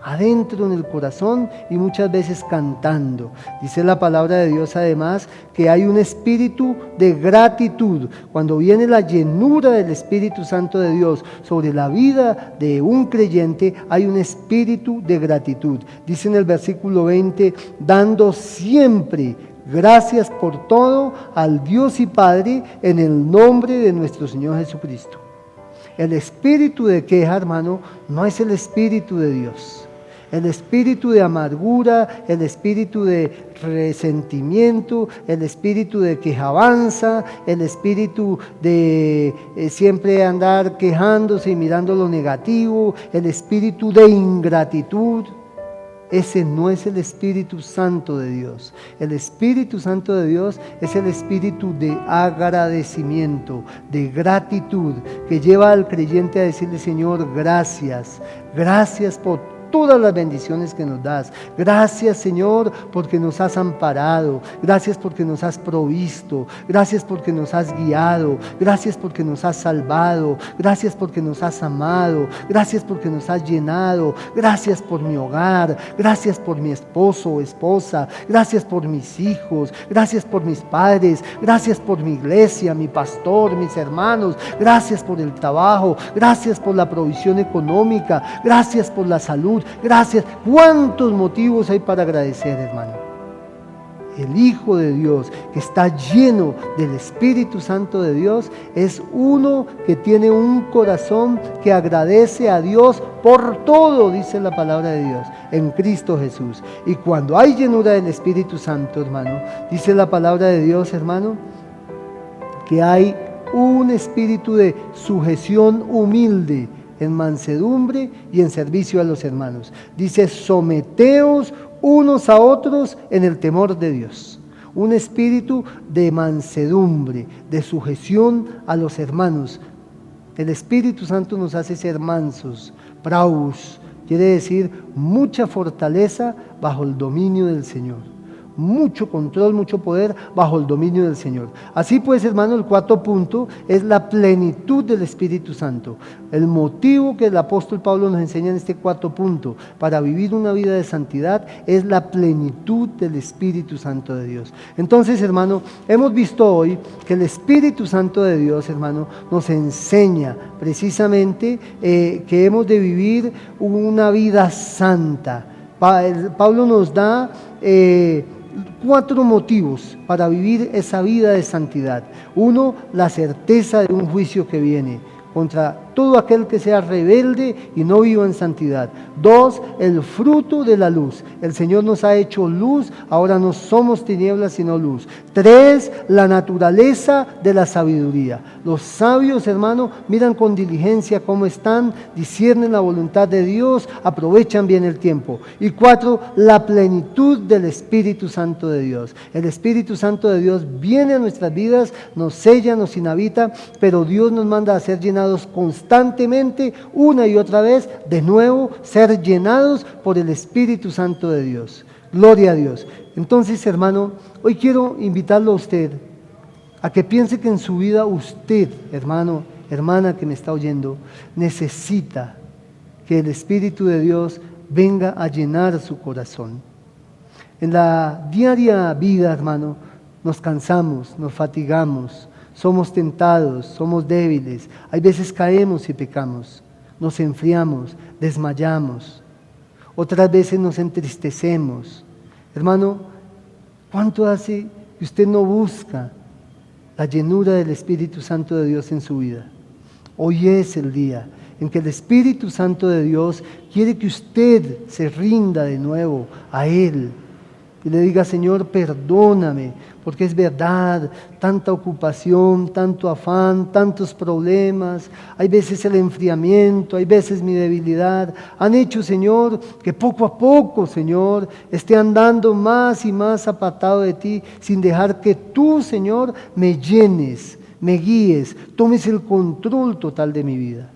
adentro en el corazón y muchas veces cantando. Dice la palabra de Dios además que hay un espíritu de gratitud. Cuando viene la llenura del Espíritu Santo de Dios sobre la vida de un creyente, hay un espíritu de gratitud. Dice en el versículo 20, dando siempre gracias por todo al Dios y Padre en el nombre de nuestro Señor Jesucristo. El espíritu de queja, hermano, no es el espíritu de Dios. El espíritu de amargura, el espíritu de resentimiento, el espíritu de quejabanza, el espíritu de siempre andar quejándose y mirando lo negativo, el espíritu de ingratitud. Ese no es el Espíritu Santo de Dios. El Espíritu Santo de Dios es el espíritu de agradecimiento, de gratitud, que lleva al creyente a decirle, Señor, gracias, gracias por todas las bendiciones que nos das. Gracias, Señor, porque nos has amparado. Gracias porque nos has provisto. Gracias porque nos has guiado. Gracias porque nos has salvado. Gracias porque nos has amado. Gracias porque nos has llenado. Gracias por mi hogar. Gracias por mi esposo o esposa. Gracias por mis hijos. Gracias por mis padres. Gracias por mi iglesia, mi pastor, mis hermanos. Gracias por el trabajo. Gracias por la provisión económica. Gracias por la salud. Gracias. ¿Cuántos motivos hay para agradecer, hermano? El Hijo de Dios, que está lleno del Espíritu Santo de Dios, es uno que tiene un corazón que agradece a Dios por todo, dice la palabra de Dios, en Cristo Jesús. Y cuando hay llenura del Espíritu Santo, hermano, dice la palabra de Dios, hermano, que hay un espíritu de sujeción humilde, en mansedumbre y en servicio a los hermanos. Dice, someteos unos a otros en el temor de Dios. Un espíritu de mansedumbre, de sujeción a los hermanos. El Espíritu Santo nos hace ser mansos, praus, quiere decir mucha fortaleza bajo el dominio del Señor. Mucho control, mucho poder bajo el dominio del Señor. Así pues, hermano, el cuarto punto es la plenitud del Espíritu Santo. El motivo que el apóstol Pablo nos enseña en este cuarto punto para vivir una vida de santidad es la plenitud del Espíritu Santo de Dios. Entonces, hermano, hemos visto hoy que el Espíritu Santo de Dios, hermano, nos enseña precisamente que hemos de vivir una vida santa. Pablo nos da 4 motivos para vivir esa vida de santidad. 1, la certeza de un juicio que viene contra todo aquel que sea rebelde y no viva en santidad. 2, el fruto de la luz. El Señor nos ha hecho luz, ahora no somos tinieblas sino luz. 3, la naturaleza de la sabiduría. Los sabios, hermano, miran con diligencia cómo están, disciernen la voluntad de Dios, aprovechan bien el tiempo. Y 4, la plenitud del Espíritu Santo de Dios. El Espíritu Santo de Dios viene a nuestras vidas, nos sella, nos inhabita, pero Dios nos manda a ser llenados constantemente constantemente, una y otra vez, de nuevo, ser llenados por el Espíritu Santo de Dios. Gloria a Dios. Entonces, hermano, hoy quiero invitarlo a usted a que piense que en su vida usted, hermano, hermana que me está oyendo, necesita que el Espíritu de Dios venga a llenar su corazón. En la diaria vida, hermano, nos cansamos, nos fatigamos, somos tentados, somos débiles, hay veces caemos y pecamos, nos enfriamos, desmayamos, otras veces nos entristecemos. Hermano, ¿cuánto hace que usted no busca la llenura del Espíritu Santo de Dios en su vida? Hoy es el día en que el Espíritu Santo de Dios quiere que usted se rinda de nuevo a Él y le diga: Señor, perdóname, porque es verdad, tanta ocupación, tanto afán, tantos problemas, hay veces el enfriamiento, hay veces mi debilidad, han hecho, Señor, que poco a poco, Señor, esté andando más y más apartado de ti, sin dejar que tú, Señor, me llenes, me guíes, tomes el control total de mi vida.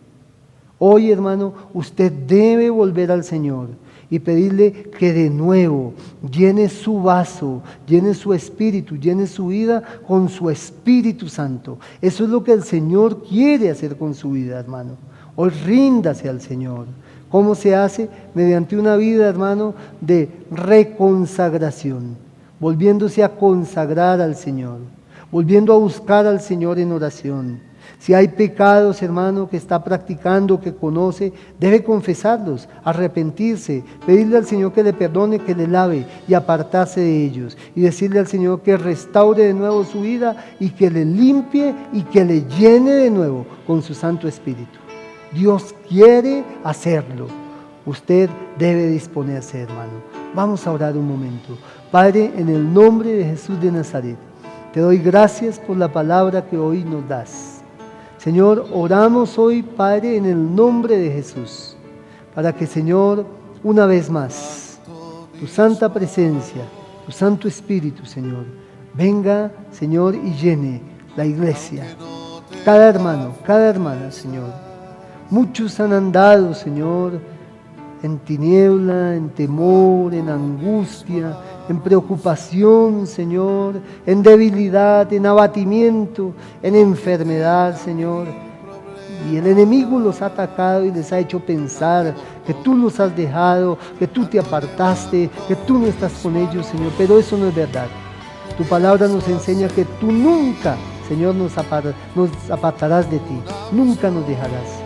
Hoy, hermano, usted debe volver al Señor y pedirle que de nuevo llene su vaso, llene su espíritu, llene su vida con su Espíritu Santo. Eso es lo que el Señor quiere hacer con su vida, hermano. Hoy ríndase al Señor. ¿Cómo se hace? Mediante una vida, hermano, de reconsagración, volviéndose a consagrar al Señor, volviendo a buscar al Señor en oración. Si hay pecados, hermano, que está practicando, que conoce, debe confesarlos, arrepentirse, pedirle al Señor que le perdone, que le lave y apartarse de ellos. Y decirle al Señor que restaure de nuevo su vida y que le limpie y que le llene de nuevo con su Santo Espíritu. Dios quiere hacerlo. Usted debe disponerse, hermano. Vamos a orar un momento. Padre, en el nombre de Jesús de Nazaret, te doy gracias por la palabra que hoy nos das. Señor, oramos hoy, Padre, en el nombre de Jesús, para que, Señor, una vez más, tu santa presencia, tu Santo Espíritu, Señor, venga, Señor, y llene la iglesia, cada hermano, cada hermana, Señor. Muchos han andado, Señor, en tiniebla, en temor, en angustia, en preocupación, Señor, en debilidad, en abatimiento, en enfermedad, Señor. Y el enemigo los ha atacado y les ha hecho pensar que tú los has dejado, que tú te apartaste, que tú no estás con ellos, Señor. Pero eso no es verdad. Tu palabra nos enseña que tú nunca, Señor, nos apartarás de ti, nunca nos dejarás.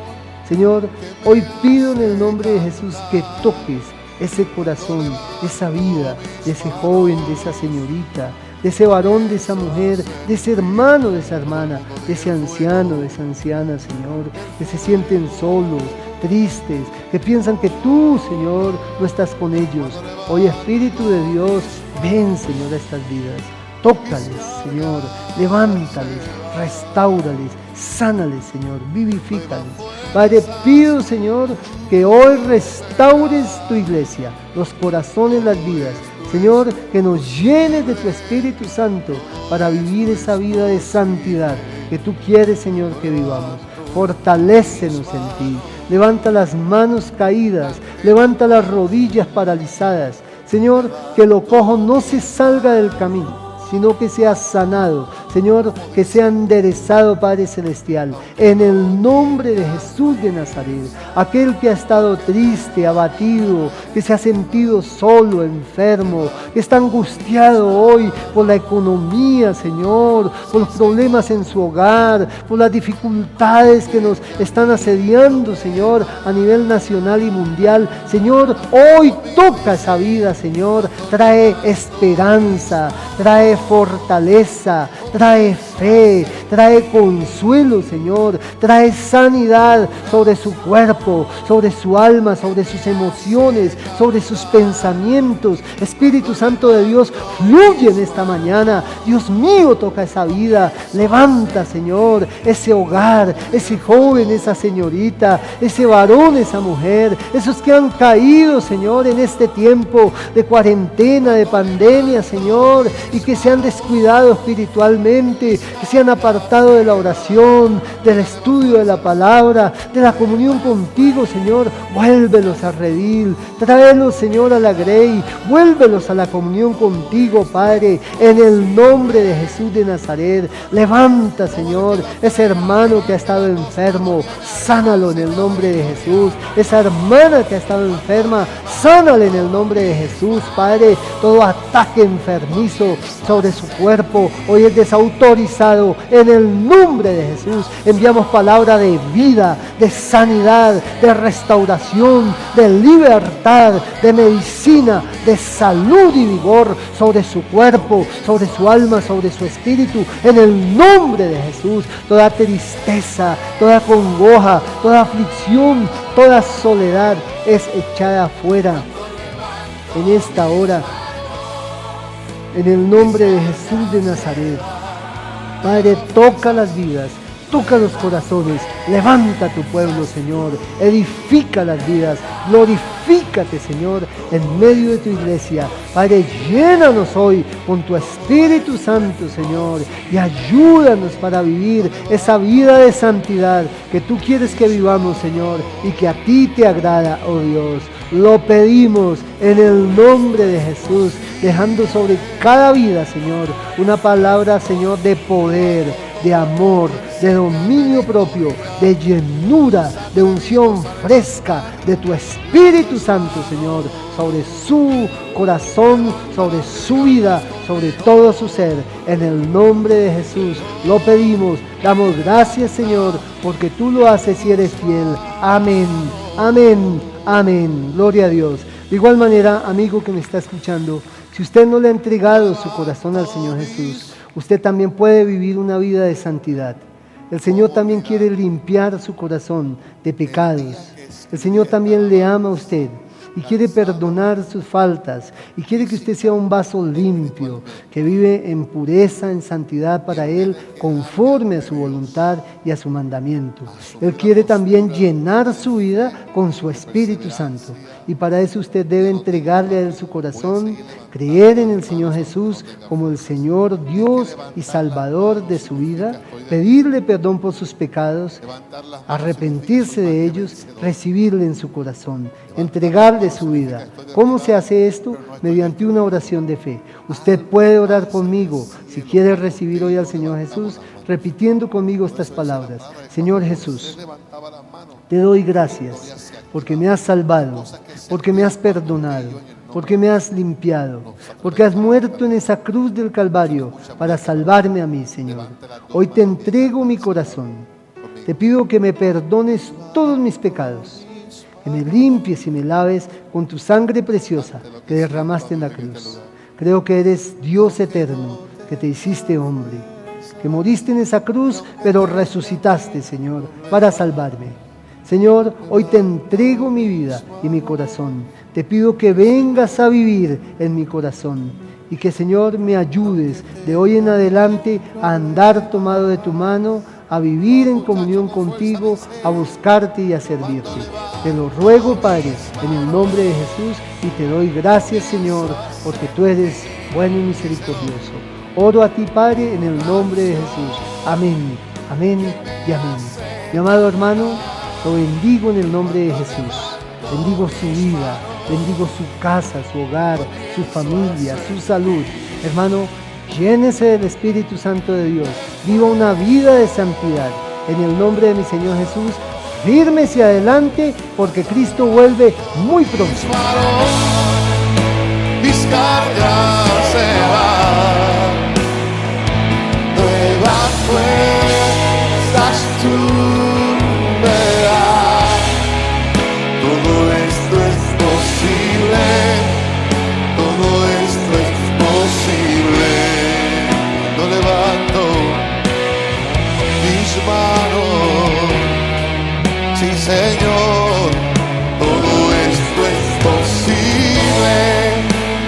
Señor, hoy pido en el nombre de Jesús que toques ese corazón, esa vida de ese joven, de esa señorita, de ese varón, de esa mujer, de ese hermano, de esa hermana, de ese anciano, de esa anciana, Señor, que se sienten solos, tristes, que piensan que tú, Señor, no estás con ellos. Hoy, Espíritu de Dios, ven, Señor, a estas vidas. Tócales, Señor, levántales, restáurales, sánales, Señor, vivifícales. Padre, pido, Señor, que hoy restaures tu iglesia, los corazones, las vidas. Señor, que nos llenes de tu Espíritu Santo para vivir esa vida de santidad que tú quieres, Señor, que vivamos. Fortalécenos en ti. Levanta las manos caídas, levanta las rodillas paralizadas. Señor, que lo cojo no se salga del camino, sino que sea sanado. Señor, que sea enderezado, Padre Celestial, en el nombre de Jesús de Nazaret. Aquel que ha estado triste, abatido, que se ha sentido solo, enfermo, que está angustiado hoy por la economía, Señor, por los problemas en su hogar, por las dificultades que nos están asediando, Señor, a nivel nacional y mundial. Señor, hoy toca esa vida, Señor, trae esperanza, trae fortaleza, trae fe, trae consuelo, Señor, trae sanidad sobre su cuerpo, sobre su alma, sobre sus emociones, sobre sus pensamientos. Espíritu Santo de Dios, fluye en esta mañana. Dios mío, toca esa vida, levanta, Señor, ese hogar, ese joven, esa señorita, ese varón, esa mujer, esos que han caído, Señor, en este tiempo de cuarentena, de pandemia, Señor, y que se han descuidado espiritualmente. espiritualmente, que se han apartado de la oración, del estudio de la palabra, de la comunión contigo, Señor, vuélvelos a redil, tráelos, Señor, a la grey, vuélvelos a la comunión contigo, Padre, en el nombre de Jesús de Nazaret. Levanta, Señor, ese hermano que ha estado enfermo, sánalo en el nombre de Jesús. Esa hermana que ha estado enferma, sánala en el nombre de Jesús, Padre. Todo ataque enfermizo sobre su cuerpo hoy es desautorizado en el nombre de Jesús. Enviamos palabra de vida, de sanidad, de restauración, de libertad, de medicina, de salud y vigor sobre su cuerpo, sobre su alma, sobre su espíritu, en el nombre de Jesús. Toda tristeza, toda congoja, toda aflicción, toda soledad es echada afuera en esta hora, en el nombre de Jesús de Nazaret. Padre, toca las vidas, toca los corazones, levanta tu pueblo, Señor, edifica las vidas, glorifícate, Señor, en medio de tu iglesia. Padre, llénanos hoy con tu Espíritu Santo, Señor, y ayúdanos para vivir esa vida de santidad que tú quieres que vivamos, Señor, y que a ti te agrada, oh Dios. Lo pedimos en el nombre de Jesús, dejando sobre cada vida, Señor, una palabra, Señor, de poder, de amor, de dominio propio, de llenura, de unción fresca de tu Espíritu Santo, Señor, sobre su corazón, sobre su vida, sobre todo su ser. En el nombre de Jesús lo pedimos. Damos gracias, Señor, porque tú lo haces y eres fiel. Amén, amén, amén. Gloria a Dios. De igual manera, amigo que me está escuchando, si usted no le ha entregado su corazón al Señor Jesús, usted también puede vivir una vida de santidad. El Señor también quiere limpiar su corazón de pecados. El Señor también le ama a usted y quiere perdonar sus faltas y quiere que usted sea un vaso limpio, que vive en pureza, en santidad para Él, conforme a su voluntad y a su mandamiento. Él quiere también llenar su vida con su Espíritu Santo, y para eso usted debe entregarle a Él su corazón, creer en el Señor Jesús como el Señor, Dios y Salvador de su vida, pedirle perdón por sus pecados, arrepentirse de ellos, recibirle en su corazón, entregarle su vida. ¿Cómo se hace esto? Mediante una oración de fe. Usted puede orar conmigo si quiere recibir hoy al Señor Jesús, repitiendo conmigo estas palabras. Señor Jesús, te doy gracias porque me has salvado, porque me has perdonado, porque me has limpiado, porque has muerto en esa cruz del Calvario para salvarme a mí, Señor. Hoy te entrego mi corazón. Te pido que me perdones todos mis pecados, que me limpies y me laves con tu sangre preciosa que derramaste en la cruz. Creo que eres Dios eterno, que te hiciste hombre, que moriste en esa cruz, pero resucitaste, Señor, para salvarme. Señor, hoy te entrego mi vida y mi corazón. Te pido que vengas a vivir en mi corazón y que, Señor, me ayudes de hoy en adelante a andar tomado de tu mano, a vivir en comunión contigo, a buscarte y a servirte. Te lo ruego, Padre, en el nombre de Jesús, y te doy gracias, Señor, porque tú eres bueno y misericordioso. Oro a ti, Padre, en el nombre de Jesús. Amén, amén y amén. Mi amado hermano, lo bendigo en el nombre de Jesús. Bendigo su vida, bendigo su casa, su hogar, su familia, su salud. Hermano, llénese del Espíritu Santo de Dios. Viva una vida de santidad. En el nombre de mi Señor Jesús, fírmese adelante porque Cristo vuelve muy pronto. Mis cargas se van, nuevas fuerzas tú me das. Todo esto es posible, todo esto es posible. Cuando levanto mis manos, sí, Señor, todo esto es posible,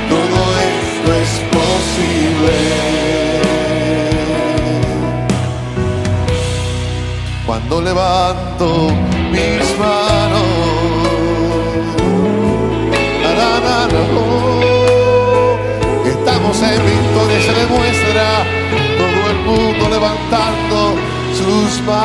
todo esto es posible. Cuando levanto mis manos, estamos en victoria, se demuestra, todo el mundo tus manos.